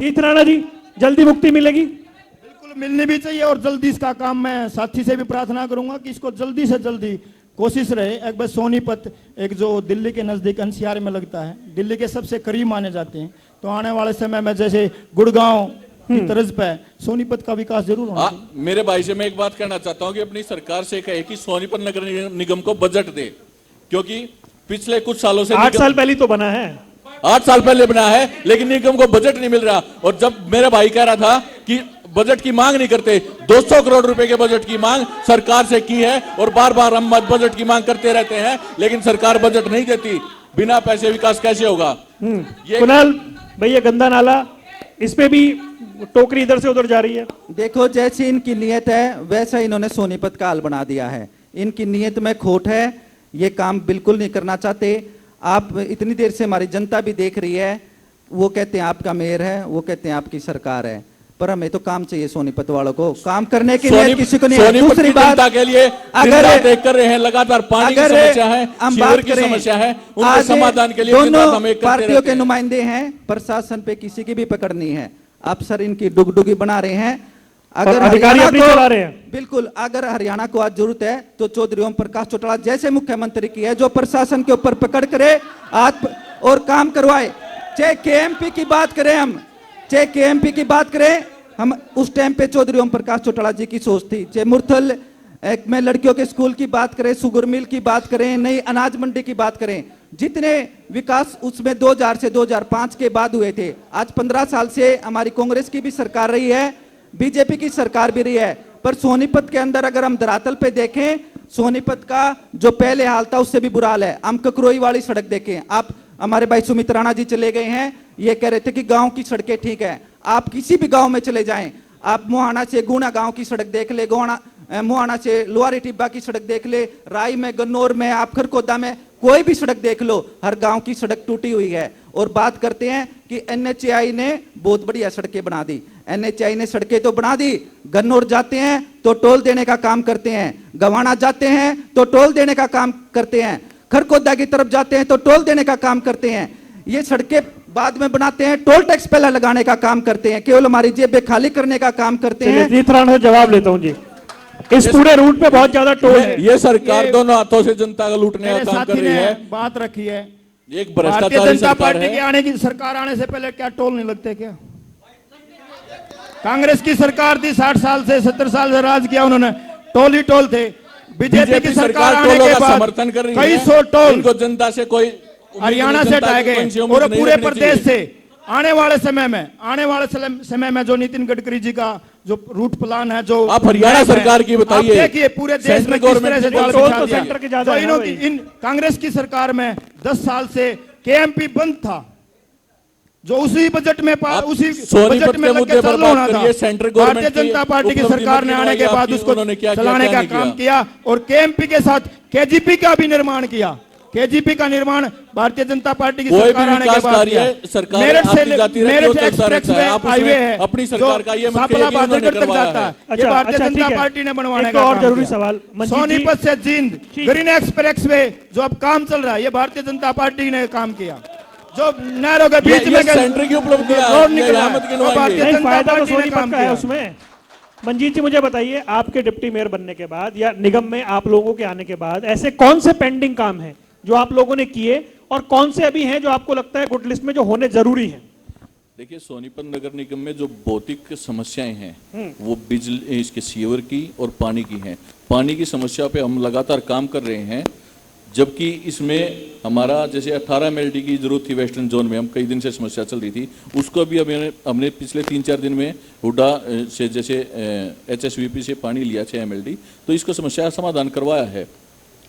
तीर्थ राणा जी, जल्दी मुक्ति मिलेगी? बिल्कुल मिलनी भी चाहिए और जल्दी इसका काम, मैं साथी से भी प्रार्थना करूंगा कि इसको जल्दी से जल्दी कोशिश रहे। एक बार सोनीपत, एक जो दिल्ली के नजदीक एनसीआर में लगता है, दिल्ली के सबसे करीब माने जाते हैं, तो आने वाले समय में जैसे गुड़गांव की तर्ज पे सोनीपत का विकास जरूर होना चाहिए। मेरे भाई से मैं एक बात कहना चाहता हूं कि अपनी सरकार से कहे कि सोनीपत नगर निगम को बजट दे, क्योंकि पिछले कुछ सालों से 8 साल पहले तो बना है। 8 साल पहले बना है, लेकिन निगम को बजट नहीं मिल रहा। और जब मेरा भाई कह रहा था कि बजट की मांग नहीं करते, 200 करोड़ रुपए के बजट की मांग सरकार से की है, और बार बार हम बजट की मांग करते रहते हैं, लेकिन सरकार बजट नहीं देती। बिना पैसे विकास कैसे होगा? ये कुणाल भैया, गंदा नाला, इस पे भी टोकरी इधर से उधर जा रही है। देखो, जैसी इनकी नीयत है वैसा इन्होंने सोनीपत का हाल बना दिया है। इनकी नीयत में खोट है, ये काम बिल्कुल नहीं करना चाहते। आप इतनी देर से हमारी जनता भी देख रही है, वो कहते हैं आपका मेयर है, वो कहते हैं आपकी सरकार है, पर हमें तो काम चाहिए सोनीपत वालों को। काम करने के लिए किसी को नहीं है। सोनीपत दूसरी की बात, जनता के लिए दिन रात एक कर रहे हैं, लगातार पानी की अगर समस्या है, हम सीवर बात की करें, समस्या है, उनके आज समाधान के लिए दिन दोनों रात हम एक करते पार्टियों रहते के हैं। नुमाइंदे हैं, प्रशासन पे किसी की भी पकड़ नहीं है। आप सर इनकी डुगडुगी बना रहे हैं। अगर अधिकारी हरियाणा अपनी को चला रहे हैं। बिल्कुल, अगर हरियाणा को आज जरूरत है तो चौधरी ओम प्रकाश चौटाला जैसे मुख्यमंत्री की है, जो प्रशासन के ऊपर पकड़ करे आज और काम करवाए। चाहे केएमपी की बात करें, हम चाहे केएमपी की बात करें, हम उस टाइम पे चौधरी ओम प्रकाश चौटाला जी की सोच थी। चाहे मुरथल में लड़कियों के स्कूल की बात करें, शुगर मिल की बात करें, नई अनाज मंडी की बात करें, जितने विकास उसमें 2000 से 2005 के बाद हुए थे। आज 15 साल से हमारी कांग्रेस की भी सरकार रही है, बीजेपी की सरकार भी रही है, पर सोनीपत के अंदर अगर हम धरातल पे देखें, सोनीपत का जो पहले हाल था उससे भी बुरा हाल है। हम ककरोई वाली सड़क देखें, आप हमारे भाई सुमित राणा जी चले गए हैं, ये कह रहे थे कि गांव की सड़कें ठीक है। आप किसी भी गांव में चले जाएं, आप मोहाना से गुना गांव की सड़क देख ले, मुहाना से लोहारी टिब्बा की सड़क देख ले, राई में, गन्नौर में, आप खरकोदा में कोई भी सड़क देख लो, हर गांव की सड़क टूटी हुई है। और बात करते हैं कि एनएचएआई ने बहुत बढ़िया सड़कें बना दी। एनएचएआई ने सड़कें तो बना दी, गन्नौर जाते हैं तो टोल देने का काम करते हैं, गवाना जाते हैं तो टोल देने का काम करते हैं, खरकोदा की तरफ जाते हैं तो टोल देने का काम करते हैं। ये सड़कें बाद में बनाते हैं, टोल टैक्स पहले लगाने का काम करते हैं, केवल हमारी जेबें खाली करने का काम करते हैं। जीत राणा से जवाब लेता हूं जी। इस पूरे रूट पे बहुत ज्यादा टोल है। ये सरकार दोनों हाथों से जनता का लूटने मेरे का काम कर साथी रही ने है। बात रखी है, एक भारतीय भ्रष्टाचारी जनता सरकार पार्टी की है। आने की सरकार आने से पहले क्या टोल नहीं लगते क्या? कांग्रेस की सरकार थी, 60 साल से 70 साल से राज किया उन्होंने, टोल ही टोल थे। बीजेपी की सरकार आने टोलों के का बाद समर्थन कर रही कई है। सौ टोल इनको जनता से कोई हरियाणा से जनता हटाए की कोई गए उम्मीद और नहीं पूरे रखनी प्रदेश चाहिए। से आने वाले समय में जो नितिन गडकरी जी का जो रूट प्लान है, जो आप हरियाणा मैप है, सरकार की बताइए। आप देखिए पूरे देश सेंट्रल में किस तरह गवर्नमेंट से की जाल टोल बिछा तो दिया। सेंटर के ज्यादा जो है इन्हों ना की भाई। इन कांग्रेस की सरकार में 10 साल से केएमपी बंद था, जो उसी बजट में आप उसी सोनीपत बजट में के लग मुद्दे के पर चल बात रहा करिए। था। Central government Bharatiya Janata party की उपलब्धि सरकार ने मत आने के गिनवाइए बाद आपकी, उसको उन्होंने क्या किया, चलाने क्या का नहीं काम किया। किया और केएमपी के साथ केजीपी का भी निर्माण किया। केजीपी का निर्माण भारतीय जनता पार्टी की कोई भी सरकार आने के विकास बाद कार्य किया। सरकारें मेरठ आपकी जाती रहती है, मेरठ वो चलता एक्सप्रेस रहता है। वे आप उसमें हाईवे है, अपनी सरकार का ये मत सापला कहिए कि उन्होंने बहादुरगढ़ तक करवाया जाता है। है, ये भारतीय अच्छा, जनता ठीक है। पार्टी ने बनवाने एक का और काम जरूरी किया। सवाल, मंजीत जी। सोनीपत से जींद ठीक। ग्रीन एक्सप्रेस वे जो अब काम चल रहा है, ये भारतीय जनता पार्टी ने काम किया। जो नहरों के बीच ये में सेंटर की उपलब्धि है, रोड ये निकला यहाँ है, मत वो गिनवाइए। भारतीय नहीं, जनता फायदा तो पार्टी ने सोनीपत काम का है किया। उसमें। मंजीत जी मुझे बताइए, आपके डिप्टी मेयर बनने के बाद या निगम में आप लोगों के आने के बाद ऐसे कौन से पेंडिंग काम हैं जो आप लोगों ने किए और कौन से अभी हैं जो आपको लगता है गुड लिस्ट में जो होने जरूरी हैं? देखिए, सोनीपत नगर निगम में जो भौतिक समस्याएं हैं वो बिजली, इसके सीवर की और पानी की हैं। पानी की समस्या पे हम लगातार काम कर रहे हैं, जबकि इसमें हमारा जैसे 18 MLD की जरूरत थी वेस्टर्न जोन में, हम कई दिन से समस्या चल रही थी, उसको भी हमने पिछले 3-4 दिन में हुडा से जैसे HSVP से पानी लिया 6 MLD, तो इसको समस्या समाधान करवाया है।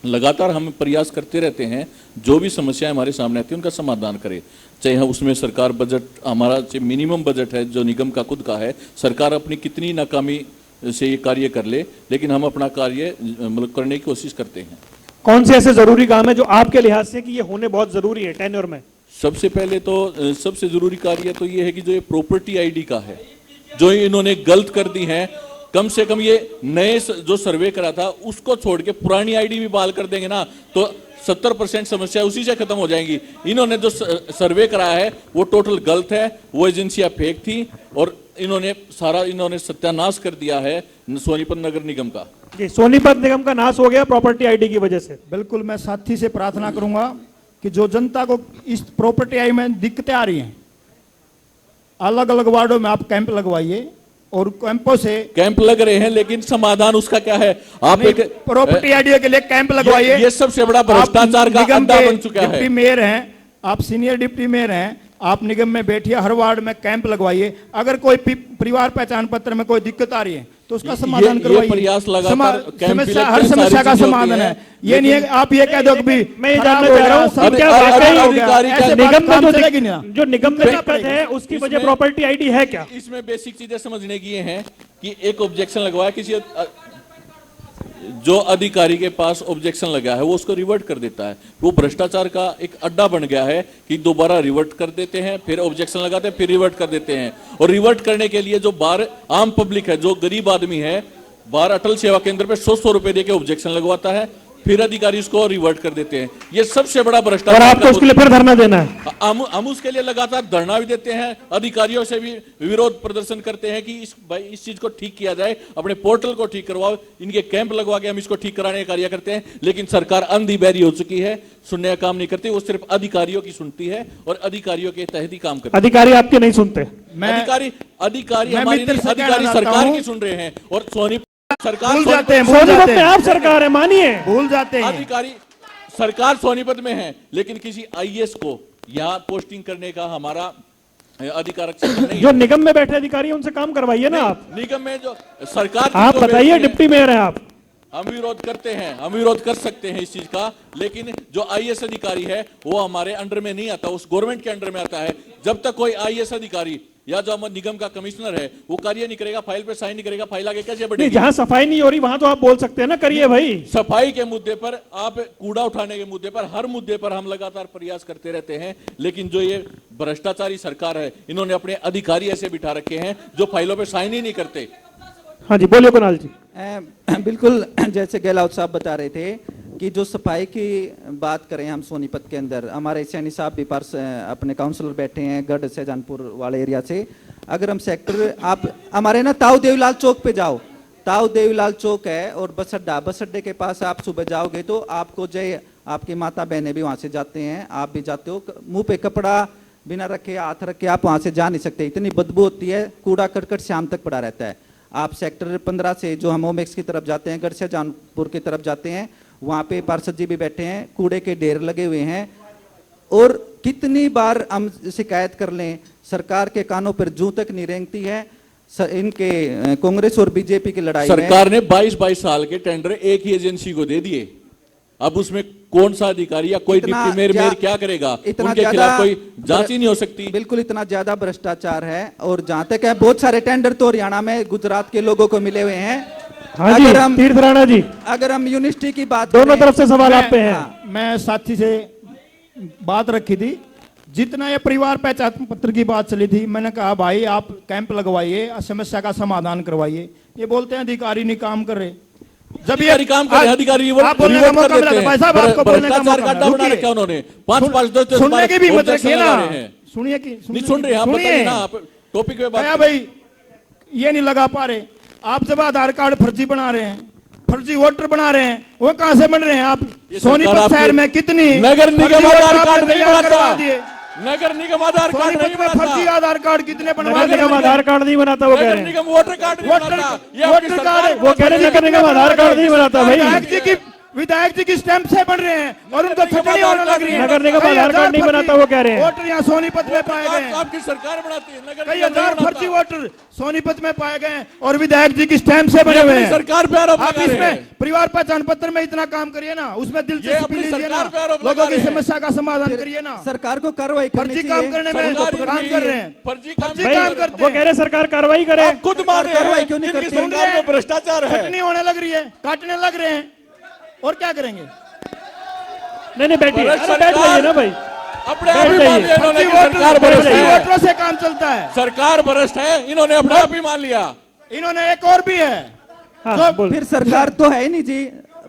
लगातार हम प्रयास करते रहते हैं, जो भी समस्याएं हमारे सामने आती है उनका समाधान करें। चाहे हम उसमें सरकार बजट, हमारा जो मिनिमम बजट है जो निगम का खुद का है, सरकार अपनी कितनी नाकामी से ये कार्य कर ले, लेकिन हम अपना कार्य मतलब करने की कोशिश करते हैं। कौन से ऐसे जरूरी काम है जो आपके लिहाज से कि ये होने बहुत जरूरी है टेन्योर में? सबसे पहले तो सबसे जरूरी कार्य तो ये है कि जो ये प्रॉपर्टी आईडी का है, जो इन्होंने गलत कर दी है, कम से कम ये नए जो सर्वे करा था उसको छोड़ के पुरानी आईडी भी बहाल कर देंगे ना, तो 70% समस्या उसी से खत्म हो जाएंगी। इन्होंने जो सर्वे कराया है वो टोटल गलत है, वो एजेंसियां फेक थी और इन्होंने सत्यानाश कर दिया है सोनीपत नगर निगम का। जी, सोनीपत निगम का नाश हो गया प्रॉपर्टी आईडी की वजह से। बिल्कुल, मैं साथी से प्रार्थना करूंगा कि जो जनता को इस प्रॉपर्टी आई में दिक्कतें आ रही हैं, अलग अलग वार्डों में आप कैंप लगवाइए और कैंपों से कैंप लग रहे हैं, लेकिन समाधान उसका क्या है? आप एक प्रॉपर्टी आईडी के लिए कैंप लगवाइए। ये सबसे बड़ा भ्रष्टाचार का अड्डा बन चुका है। डिप्टी मेयर हैं, आप सीनियर डिप्टी मेयर हैं, आप निगम में बैठिए, हर वार्ड में कैंप लगवाइए। अगर कोई परिवार पहचान पत्र में कोई दिक्कत आ रही है तो उसका समाधान करवाइए। प्रयास लगातार कैंप भी समस्या, हर लगते हैं, समस्या का सारी चीजें समाधान होती है। हैं, ये नहीं है कि आप ये कह दो कि भी मैं ये खराब जानना हो चाह रहा गया, हूं, सब अब क्या क्या वाकई हो गया, अधिकारी ऐसे निगम बात में काम जो चलेगी ना। जो निगम में दिक्कत है उसकी वजह इसमें- प्रॉपर्टी आईडी है क्या? इसमें बेसिक चीजें समझने की ये हैं कि एक ऑब्जेक्शन लगवाया किसी जो अधिकारी के पास ऑब्जेक्शन लगा है वो उसको रिवर्ट कर देता है। वो भ्रष्टाचार का एक अड्डा बन गया है कि दोबारा रिवर्ट कर देते हैं, फिर ऑब्जेक्शन लगाते हैं, फिर रिवर्ट कर देते हैं। और रिवर्ट करने के लिए जो बाहर आम पब्लिक है, जो गरीब आदमी है, बाहर अटल सेवा केंद्र पे 100 रुपए देके ऑब्जेक्शन लगवाता है, फिर अधिकारी उसको रिवर्ट कर देते हैं। ये सबसे बड़ा और भ्रष्टाचार आपको उसके लिए फिर धरना देना है? हम उसके लिए लगातार धरना भी देते हैं, अधिकारियों से भी विरोध प्रदर्शन करते हैं कि इस चीज को ठीक किया जाए, अपने पोर्टल को ठीक करवाओ, इनके कैंप लगवा के हम इसको ठीक कराने का कार्य करते हैं। लेकिन सरकार अंधी बहरी हो चुकी है, सुनने का काम नहीं करती, वो सिर्फ अधिकारियों की सुनती है और अधिकारियों के तहत ही काम करती है। अधिकारी आपके नहीं सुनते? अधिकारी मैं हमारी मित्र नहीं, से कहना अधिकारी चाहता सरकार हूं। की सुन रहे हैं और सोनी सरकार भूल जाते हैं, सोनीपत में आप सरकार है, मानिए। भूल जाते हैं। अधिकारी सरकार सोनीपत में है, लेकिन किसी आईएएस को यहाँ पोस्टिंग करने का हमारा अधिकार नहीं जो है। निगम में बैठे अधिकारी हैं, उनसे काम करवाइए ना आप। निगम में जो सरकार आप जिसको बताइए, भेजती है, डिप्टी मेयर हैं आप। हम विरोध करते हैं, हम विरोध कर सकते हैं इस चीज का, लेकिन जो आईएएस अधिकारी है वो हमारे अंडर में नहीं आता, उस गवर्नमेंट के अंडर में आता है। जब तक कोई आईएएस अधिकारी या जो हमारे निगम का कमिश्नर है वो कार्य नहीं करेगा, फाइल पे साइन नहीं करेगा, फाइल आगे कैसे नहीं, बढ़ेगी? जहां सफाई नहीं हो रही वहां तो आप बोल सकते हैं ना, करिए भाई। सफाई के मुद्दे पर, आप कूड़ा उठाने के मुद्दे पर, हर मुद्दे पर हम लगातार प्रयास करते रहते हैं, लेकिन जो ये भ्रष्टाचारी सरकार है, इन्होंने अपने अधिकारी ऐसे बिठा रखे हैं जो फाइलों पे साइन ही नहीं करते। हाँ जी, बोलिए कुणाल जी। बिल्कुल, जैसे गहलोत साहब बता रहे थे कि जो सफाई की बात करें हम सोनीपत के अंदर, हमारे सैनी साहब भी पास अपने काउंसलर बैठे हैं गढ़ सहजानपुर वाले एरिया से। अगर हम सेक्टर, आप हमारे ना ताऊ देवीलाल चौक पे जाओ, ताऊ देवीलाल चौक है और बस अड्डे के पास आप सुबह जाओगे तो आपको जय आपकी माता बहनें भी वहां से जाते हैं, आप भी जाते हो, मुंह पे कपड़ा बिना रखे, हाथ रखे आप वहां से जा नहीं सकते, इतनी बदबू होती है, कूड़ा करकट शाम तक पड़ा रहता है। आप सेक्टर 15 से जो हम ओमेक्स की तरफ जाते हैं, गढ़ सहजानपुर की तरफ जाते हैं, वहां पे पार्षद जी भी बैठे हैं, कूड़े के ढेर लगे हुए हैं, और कितनी बार हम शिकायत कर लें सरकार के कानों पर जूं तक नहीं रेंगती है। इनके कांग्रेस और बीजेपी की लड़ाई सरकार ने 22-22 साल के टेंडर एक ही एजेंसी को दे दिए, अब उसमें कौन सा अधिकारी या कोई डिप्टी मेयर क्या करेगा? उनके खिलाफ कोई जांच ही नहीं हो सकती। बिल्कुल, इतना ज्यादा भ्रष्टाचार है। और जहां तक है, बहुत सारे टेंडर तो हरियाणा में गुजरात के लोगों को मिले हुए हैं। हाँ जी, तीर्थ राणा जी, अगर हम यूनिवर्सिटी की बात दोनों तरफ से सवाल आप पे हैं। मैं साथी से बात रखी थी, जितना ये परिवार पहचान पत्र की बात चली थी, मैंने कहा भाई आप कैंप लगवाइए, समस्या का समाधान करवाइए। ये बोलते हैं अधिकारी नहीं काम कर रहे। जब ये काम कर रहे, अधिकारी आप बोलने का मौका मिला, भाई साहब आपको बोलने का मौका बना रखा उन्होंने, 5-5-10 सुनने की भी हिम्मत रखिए ना, सुनिए कि नहीं सुन रहे, आप बताइए ना, आप टॉपिक पे बात। भाई ये नहीं लगा पा रहे, आप जब आधार कार्ड फर्जी बना रहे हैं, फर्जी वोटर बना रहे हैं, वो कहां से बन रहे हैं? आप सोनीपत शहर में कितनी नगर निगम आधार कार्ड नहीं बनाता, नगर निगम आधार कार्ड नहीं बनाता, फर्जी आधार कार्ड कितने बनवा नगर निगम आधार कार्ड नहीं बनाता, वो कह रहे हैं। निगम वोटर कार्ड नहीं बनाता, ये आपकी सरकार है। वो कह रहे हैं नगर निगम आधार कार्ड नहीं बनाता भाई, विधायक जी की स्टैंप से बन रहे हैं और उनको छटनी होने लग रही है। नगर निगम आधार कार्ड नहीं बनाता, वो कह रहे हैं। वोटर यहाँ सोनीपत में पाए गए हैं, आपकी सरकार बनाती है, नगर कई हजार फर्जी वोटर सोनीपत में पाए गए हैं और विधायक जी की स्टैंप से बने हुए हैं। सरकार पे आरोप आप लगा रहे हैं। इसमें परिवार पहचान पत्र में इतना काम करिए ना, उसमें दिलचस्पी लीजिए ना, लोगों की समस्या का समाधान करिए ना। सरकार को कार्रवाई फर्जी काम करने में काम कर रहे हैं, फर्जी काम करते वो कह रहे हैं सरकार कार्रवाई करे। खुद माने कार्रवाई क्यों नहीं करती? सरकार में भ्रष्टाचार है, छटनी होने लग रही है, काटने लग रहे हैं, और क्या करेंगे? नहीं बैठिए, अरे बैठ जाइए ना भाई, अपने आप ही मान लिया इन्होंने कि सरकार भ्रष्ट है, वोटरों से काम चलता है, सरकार भ्रष्ट है, इन्होंने अपने आप ही मान लिया। इन्होंने एक और भी है, हाँ, बोल। फिर सरकार तो है ही नहीं जी,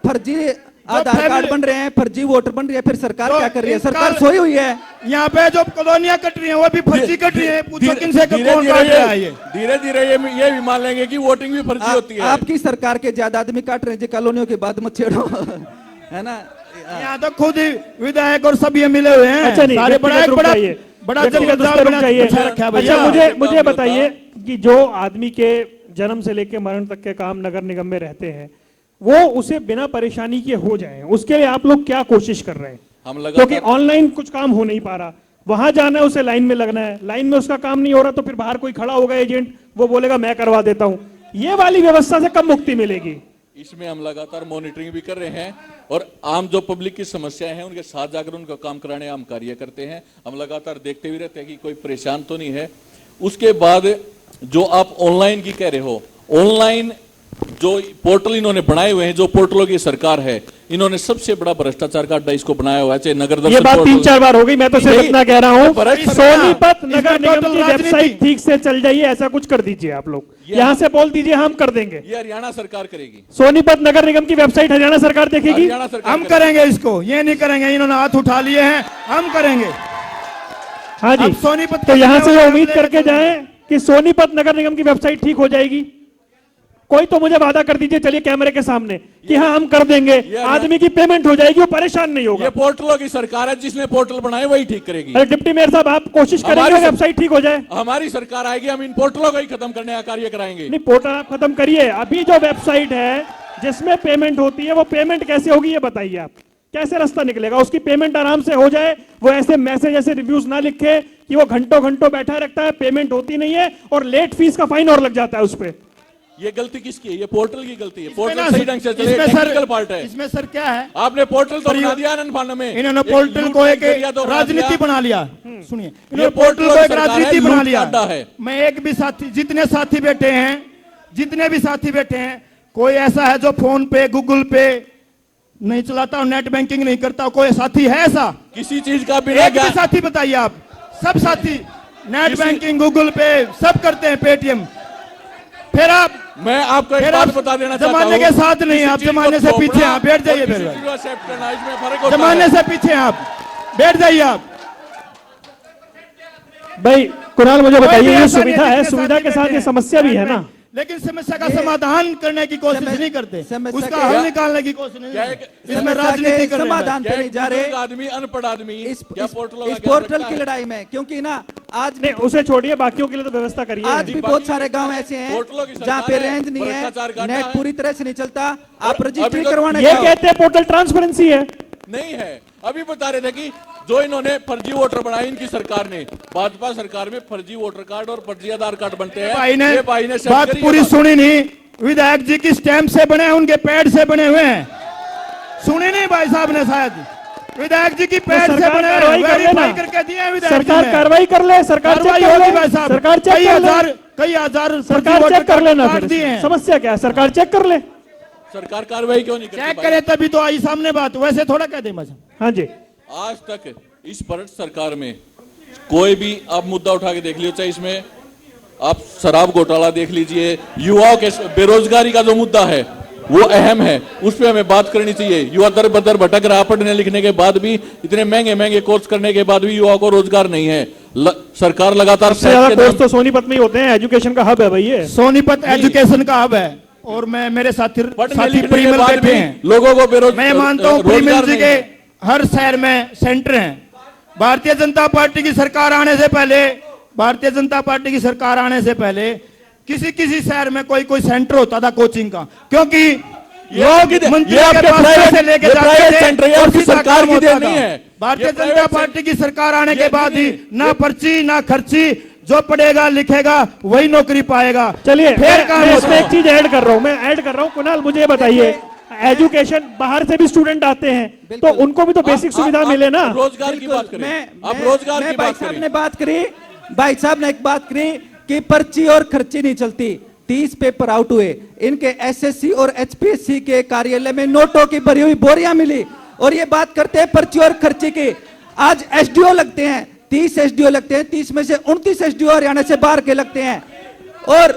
फर्जी आधार कार्ड बन रहे हैं, फर्जी वोटर बन रही है, फिर सरकार क्या कर रही है? सरकार सोई हुई है। यहाँ पे जो कॉलोनियां कट रही है वो भी फर्जी कट रही है, पूछो किनसे कौन काट रहा है? ये धीरे धीरे ये भी मान लेंगे कि वोटिंग भी फर्जी होती है। आपकी सरकार के ज्यादा आदमी काट रहे हैं जी, कॉलोनियों के बाद मत छेड़ो है ना। यहाँ तो खुद ही विधायक और सब ये मिले हुए हैं। अच्छा नहीं, सारे बड़ा अच्छा मुझे काम बताइए कि जो आदमी के जन्म से लेकर मरण तक के काम नगर निगम में रहते हैं, वो उसे बिना परेशानी के हो जाए, उसके लिए आप लोग क्या कोशिश कर रहे हैं? हम क्योंकि ऑनलाइन कुछ काम हो नहीं पा रहा, वहां जाना है, उसे लाइन में लगना है, लाइन में उसका काम नहीं हो रहा तो फिर बाहर कोई खड़ा होगा एजेंट, वो बोलेगा मैं करवा देता हूं। ये वाली व्यवस्था से कब मुक्ति मिलेगी? इसमें हम लगातार मॉनिटरिंग भी कर रहे हैं और आम जो पब्लिक की समस्याएं हैं उनके साथ जाकर उनका काम कराने हम कार्य करते हैं। हम लगातार देखते भी रहते हैं कि कोई परेशान तो नहीं है। उसके बाद जो आप ऑनलाइन की कह रहे हो, ऑनलाइन जो पोर्टल इन्होंने बनाए हुए हैं, जो पोर्टलों की सरकार है, इन्होंने सबसे बड़ा भ्रष्टाचार का अड्डा इसको बनाया हुआ है, चाहे नगर दर्शन। ये बात 3-4 बार हो गई, मैं तो सिर्फ इतना कह रहा हूँ, सोनीपत नगर निगम की राजनीति वेबसाइट ठीक से चल जाइए, ऐसा कुछ कर दीजिए आप लोग, यहाँ से बोल दीजिए हम कर देंगे। ये हरियाणा सरकार करेगी, सोनीपत नगर निगम की वेबसाइट हरियाणा सरकार देखेगी, हरियाणा सरकार हम करेंगे इसको, ये नहीं करेंगे, इन्होंने हाथ उठा लिए हैं, हम करेंगे। हाँ जी, अब सोनीपत तो यहाँ से ये उम्मीद करके जाएं कि सोनीपत नगर निगम की वेबसाइट ठीक हो जाएगी। कोई तो मुझे वादा कर दीजिए, चलिए कैमरे के सामने, कि हाँ हम कर देंगे, आदमी की पेमेंट हो जाएगी, वो परेशान नहीं होगा। ये पोर्टलों की सरकार है, जिसने पोर्टल बनाए वही ठीक करेगी। अरे डिप्टी मेयर साहब, आप कोशिश करेंगे वेबसाइट ठीक हो जाए? हमारी सरकार आएगी, हम इन पोर्टलों को ही खत्म करने का कार्य कराएंगे। नहीं, पोर्टल आप खत्म करिए, अभी जो वेबसाइट है जिसमें पेमेंट होती है, वो पेमेंट कैसे होगी ये बताइए आप, कैसे रास्ता निकलेगा? उसकी पेमेंट आराम से हो जाए, वो ऐसे मैसेज ऐसे रिव्यूज ना लिखे कि वो घंटों घंटों बैठा रखता है, पेमेंट होती नहीं है और लेट फीस का फाइन और लग जाता है उस पर। ये गलती किसकी है? ये पोर्टल की गलती है। इसमें पोर्टल ना सही ढंग से चले, इसमें टेक्निकल पार्ट है। इसमें सर क्या है, आपने पोर्टल तो बना दिया आनंद फान में, इन्होंने एक पोर्टल लूट को का एक जरिया तो बना राजनीति दिया। बना लिया। सुनिए, इन्होंने पोर्टल पोर्टल को एक सरकार है, राजनीति बना लूट लिया। का अड्डा है। मैं एक भी साथी, जितने साथी बैठे हैं, जितने भी साथी बैठे हैं, कोई ऐसा है जो फोन पे गूगल पे नहीं चलाता और नेट बैंकिंग नहीं करता? कोई साथी है ऐसा? किसी चीज का बिना एक भी साथी बताइए आप। सब साथी नेट बैंकिंग गूगल पे सब करते हैं, पेटीएम। फिर आप, मैं आपको एक फिर बात आप बता देना चाहता हूं, जमाने के साथ नहीं, किसी आप चीज को जमाने से थोपना पीछे हैं, बैठ जाइए और फिर। किसी चीज को accept करना, इसमें फर्क होता जमाने है। से पीछे हैं आप, बैठ जाइए आप। भाई कुणाल मुझे कोई भी बताइए, ये ऐसा नहीं सुविधा है, जिसके सुविधा साथ के साथ बैठे ये हैं। समस्या भी है ना। लेकिन समस्या का समाधान करने की कोशिश नहीं करते, समस्या उसका के- हल निकालने की कोशिश नहीं क्या करते। एक- इसमें समस्या राजनीति के कर रहे हैं। समाधान पे नहीं जा रहे बुजुर्ग आदमी, अनपढ़ आदमी इस क्या पोर्टल इस लगा पोर्टल सकता की है? लड़ाई में, क्योंकि ना आज नहीं उसे छोड़िए, बाकियों के लिए तो व्यवस्था करिए। आज भी बहुत सारे गांव ऐसे हैं पोर्टलों की सरकार जहाँ पे है, रेंज नहीं है, भ्रष्टाचार काटा नेट है। पूरी तरह से नहीं चलता। आप अभी रजिस्ट्री तो करवाने ये जाओ। कहते हैं पोर्टल ट्रांसपेरेंसी है। नहीं है। अभी बता रहे थे कि जो इन्होंने फर्जी वोटर बनाए इनकी सरकार ने, भाजपा सरकार में फर्जी वोटर कार्ड और फर्जी आधार कार्ड बनते हैं। भाई ने ये भाई ने बात पूरी सुनी नहीं। विधायक जी की स्टैंप से बने हैं, उनके पैड से बने हुए हैं। सुनी नहीं भाई साहब ने शायद? विधायक जी की पैड से सरकार बने कार्रवाई कर वेरीफाई लेना। करके दिए हैं विधायक जी सरकार ने। कार्रवाई कर ले, सरकार चेक कार्रवाई कर होगी ले, भाई साहब। सरकार चेक कर ले। कई हजार सरकार फर्जी चेक कर वोटर लेना कार्ड दिए फिर। हैं। समस्या क्या है? सरकार चेक कर ले। सरकार कार्रवाई क्यों नहीं करती चेक भाई? करे तभी तो आई सामने बात, वैसे थोड़ा कह दे भाई साहब। हाँ जी, आज तक इस भ्रष्ट सरकार में कोई भी आप मुद्दा उठा के देख लीजिए, चाहे इसमें आप शराब घोटाला देख लीजिए, युवाओं के बेरोजगारी का जो मुद्दा है वो अहम है, उस पर हमें बात करनी चाहिए। युवा दर बदर भटक रहा, पढ़ने लिखने के बाद भी, इतने महंगे महंगे कोर्स करने के बाद भी युवाओं को रोजगार नहीं है। सरकार लगातार सबसे ज्यादा कोर्स तो सोनीपत में ही होते हैं, एजुकेशन का हब है भाई ये। सोनीपत एजुकेशन का हब है, और मैं मेरे साथी पढ़ने लिखने के प्रीमल बाद बैठे भी हैं। लोगों को बेरोजगार, मैं मानता हूं प्रीमिल रोजगार जी नहीं के है। हर शहर में सेंटर हैं। भारतीय जनता पार्टी की सरकार आने से पहले, भारतीय जनता पार्टी की सरकार आने से पहले किसी किसी शहर में कोई कोई सेंटर होता था कोचिंग का, क्योंकि लोग मंत्री के पास पैसे लेके जाते थे और सीधा सरकार काम की होता देन था। नहीं है। भारतीय ये जनता प्राइवेट पार्टी की सरकार आने ये के बाद ही नहीं, ना पर्ची ना खर्ची, जो पढ़ेगा लिखेगा वही नौकरी पाएगा। चलिए फिर काम मैं होता इसमें है। एक चीज ऐड कर रहा हूँ, मैं ऐड कर रहा हूँ। कुणाल मुझे ये बताइए, एजुकेशन बाहर से भी स्टूडेंट आते हैं तो बिल्कुल। उनको भी तो बेसिक सुविधा मिले ना। रोजगार की बात करें, आप रोजगार की भाई बात साहब करें। ने बात करी, भाई साहब ने एक बात करी कि पर्ची और खर्ची नहीं चलती। 30 पेपर आउट हुए, इनके एसएससी और एचपीएससी के कार्यालय में नोटों की भरी हुई बोरियां मिली, और ये बात करते हैं पर्ची और खर्ची की। आज एसडीओ लगते हैं, 30 एसडीओ लगते हैं, 30 में से 29 एसडीओ हरियाणा से बाहर के लगते हैं और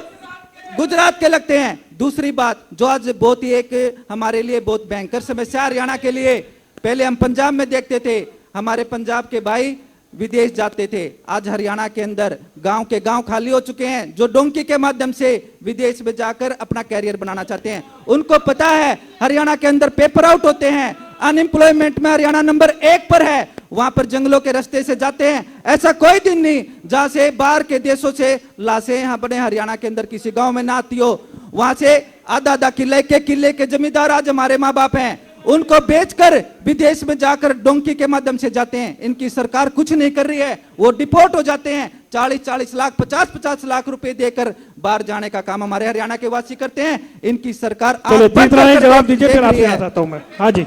गुजरात के लगते हैं। दूसरी बात जो आज बहुत ही एक हमारे लिए बहुत भयंकर समस्या हरियाणा के लिए, पहले हम पंजाब में देखते थे, हमारे पंजाब के भाई विदेश जाते थे, आज हरियाणा के अंदर गांव के गांव खाली हो चुके हैं, जो डोंकी के माध्यम से विदेश में जाकर अपना कैरियर बनाना चाहते हैं। उनको पता है हरियाणा के अंदर पेपर आउट होते हैं, अनएम्प्लॉयमेंट में हरियाणा नंबर 1 पर है, वहां पर जंगलों के रास्ते से जाते हैं। ऐसा कोई दिन नहीं जहां से बाहर के देशों से लाशें अपने हरियाणा के अंदर किसी गांव में ना आती हो। वहां से आधा आधा किले के जमींदार आज हमारे माँ बाप हैं, उनको बेचकर विदेश में जाकर डोंकी के माध्यम से जाते हैं। इनकी सरकार कुछ नहीं कर रही है, वो डिपोर्ट हो जाते हैं। 40-40 लाख 50-50 लाख रुपए देकर बाहर जाने का काम हमारे हरियाणा के वासी करते हैं। इनकी सरकार चलो तीसरा जवाब दीजिए, फिर आपसे है। आता हूं मैं। हाँ जी,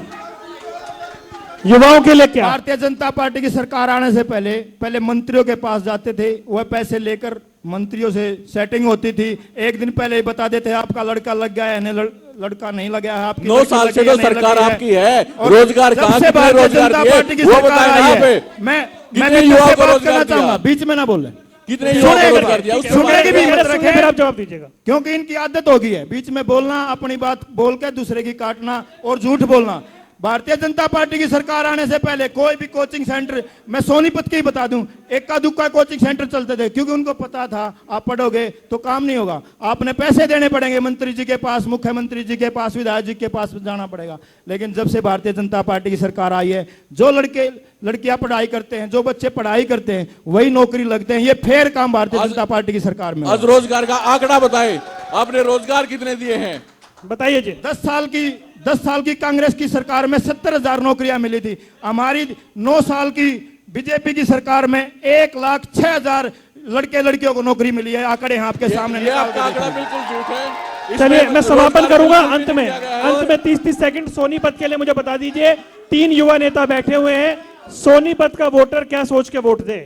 युवाओं के लिए क्या? भारतीय जनता पार्टी की सरकार आने से पहले मंत्रियों के पास जाते थे, वह पैसे लेकर मंत्रियों से सेटिंग होती थी। एक दिन पहले ही बता देते हैं आपका लड़का लग गया है, लड़का नहीं लग गया है, आपकी 9 साल से तो सरकार आपकी है, और रोजगार जब कहाँ से कितने भारतीय रोजगार जनता दिए? पार्टी की वो सरकार बताएं आई आप। है। मैं कितने भी युवाओं आपसे को बात रोजगार करना दिया? चाहूंगा, बीच में ना बोले, कितने युवाओं को रोजगार दिया? उसके सुनने बारे की में भी हिम्मत रखें। फिर आप जवाब दीजिएगा। क्योंकि इनकी आदत हो गई है बीच में बोलना, अपनी बात बोल के दूसरे की काटना और झूठ बोलना। भारतीय जनता पार्टी की सरकार आने से पहले कोई भी कोचिंग सेंटर, मैं सोनीपत के ही बता दूं, इक्का दुक्का कोचिंग सेंटर चलते थे, क्योंकि उनको पता था आप पढ़ोगे तो काम नहीं होगा, आपने पैसे देने पड़ेंगे, मंत्री जी के पास, मुख्यमंत्री जी के पास, विधायक जी के पास जाना पड़ेगा। लेकिन जब से भारतीय जनता पार्टी की सरकार आई है, जो लड़के लड़कियां पढ़ाई करते हैं, जो बच्चे पढ़ाई करते हैं, वही नौकरी लगते हैं। ये फेर काम भारतीय जनता पार्टी की सरकार में। आज रोजगार का आंकड़ा बताए, आपने रोजगार कितने दिए हैं? बताइए जी। 10 साल की कांग्रेस की सरकार में 70,000 नौकरियां मिली थी। हमारी 9 साल की बीजेपी की सरकार में 1,06,000 लड़के लड़कियों को नौकरी मिली है। आंकड़े हैं आपके सामने। ये आपका आंकड़ा बिल्कुल झूठ है। चलिए मैं समापन करूंगा अंत में है। 30 सेकंड सोनीपत के लिए मुझे बता दीजिए, 3 युवा नेता बैठे हुए हैं, सोनीपत का वोटर क्या सोच के वोट दे?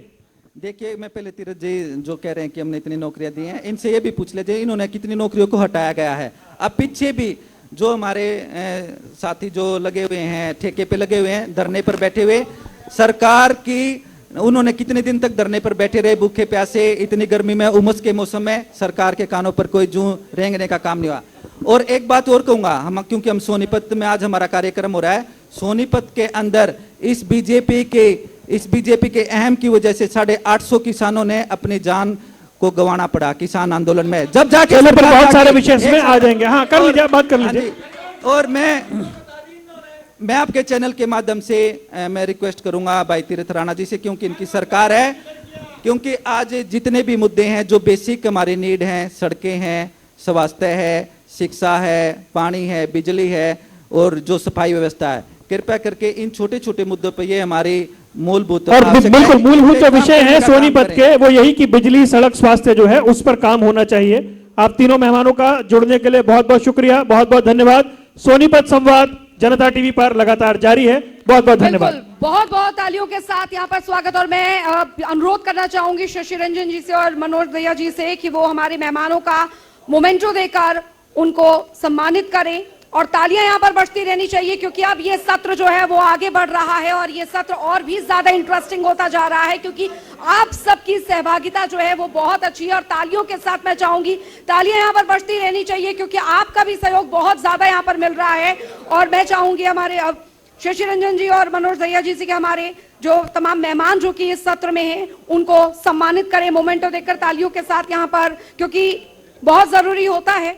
देखिए, मैं पहले तीरथ जी जो कह रहे हैं कि हमने इतनी नौकरियां दी हैं, इनसे ये भी पूछ लीजिए इन्होंने कितनी नौकरियों को हटाया गया है। अब पीछे भी जो हमारे साथी जो लगे हुए हैं, ठेके पे लगे हुए हैं, धरने पर बैठे हुए, सरकार की उन्होंने कितने दिन तक धरने पर बैठे रहे, भूखे प्यासे, इतनी गर्मी में, उमस के मौसम में, सरकार के कानों पर कोई जूं रेंगने का काम नहीं हुआ। और एक बात और कहूंगा, हम क्योंकि हम सोनीपत में आज हमारा कार्यक्रम हो रहा है, सोनीपत के अंदर इस बीजेपी के अहम की वजह से 850 किसानों ने अपनी जान को गंवाना पड़ा किसान आंदोलन में। जब जाके चलो पर बहुत सारे विषय इसमें आ जाएंगे। हाँ कर लीजिए, बात कर लीजिए। और मैं आपके चैनल के माध्यम से मैं रिक्वेस्ट करूंगा भाई तीरथ राणा जी से, क्योंकि इनकी सरकार है, क्योंकि आज जितने भी मुद्दे हैं जो बेसिक हमारी नीड हैं, सड़कें हैं, स्वास्थ्य है, शिक्षा है, पानी है, बिजली है और जो सफाई व्यवस्था है, कृपया करके इन छोटे छोटे मुद्दों पर ये हमारी मूलभूत और बिल्कुल मूलभूत जो विषय है सोनीपत के वो यही कि बिजली, सड़क, स्वास्थ्य जो है उस पर काम होना चाहिए। आप तीनों मेहमानों का जुड़ने के लिए बहुत बहुत शुक्रिया, बहुत बहुत धन्यवाद। सोनीपत संवाद जनता टीवी पर लगातार जारी है। बहुत बहुत धन्यवाद। बहुत बहुत तालियों के साथ यहाँ पर स्वागत। और मैं अनुरोध करना चाहूंगी शशि रंजन जी से और मनोज दहिया जी से कि वो हमारे मेहमानों का मोमेंटो देकर उनको सम्मानित करें और तालियां यहाँ पर बजती रहनी चाहिए, क्योंकि अब ये सत्र जो है वो आगे बढ़ रहा है और ये सत्र और भी ज्यादा इंटरेस्टिंग होता जा रहा है, क्योंकि आप सबकी सहभागिता जो है वो बहुत अच्छी है। और तालियों के साथ मैं चाहूंगी तालियां यहाँ पर बजती रहनी चाहिए, क्योंकि आपका भी सहयोग बहुत ज्यादा यहाँ पर मिल रहा है। और मैं चाहूंगी हमारे अब शशि रंजन जी और मनोज दहिया जी से कि हमारे जो तमाम मेहमान जो कि इस सत्र में हैं उनको सम्मानित करें मोमेंटो देकर तालियों के साथ यहाँ पर, क्योंकि बहुत जरूरी होता है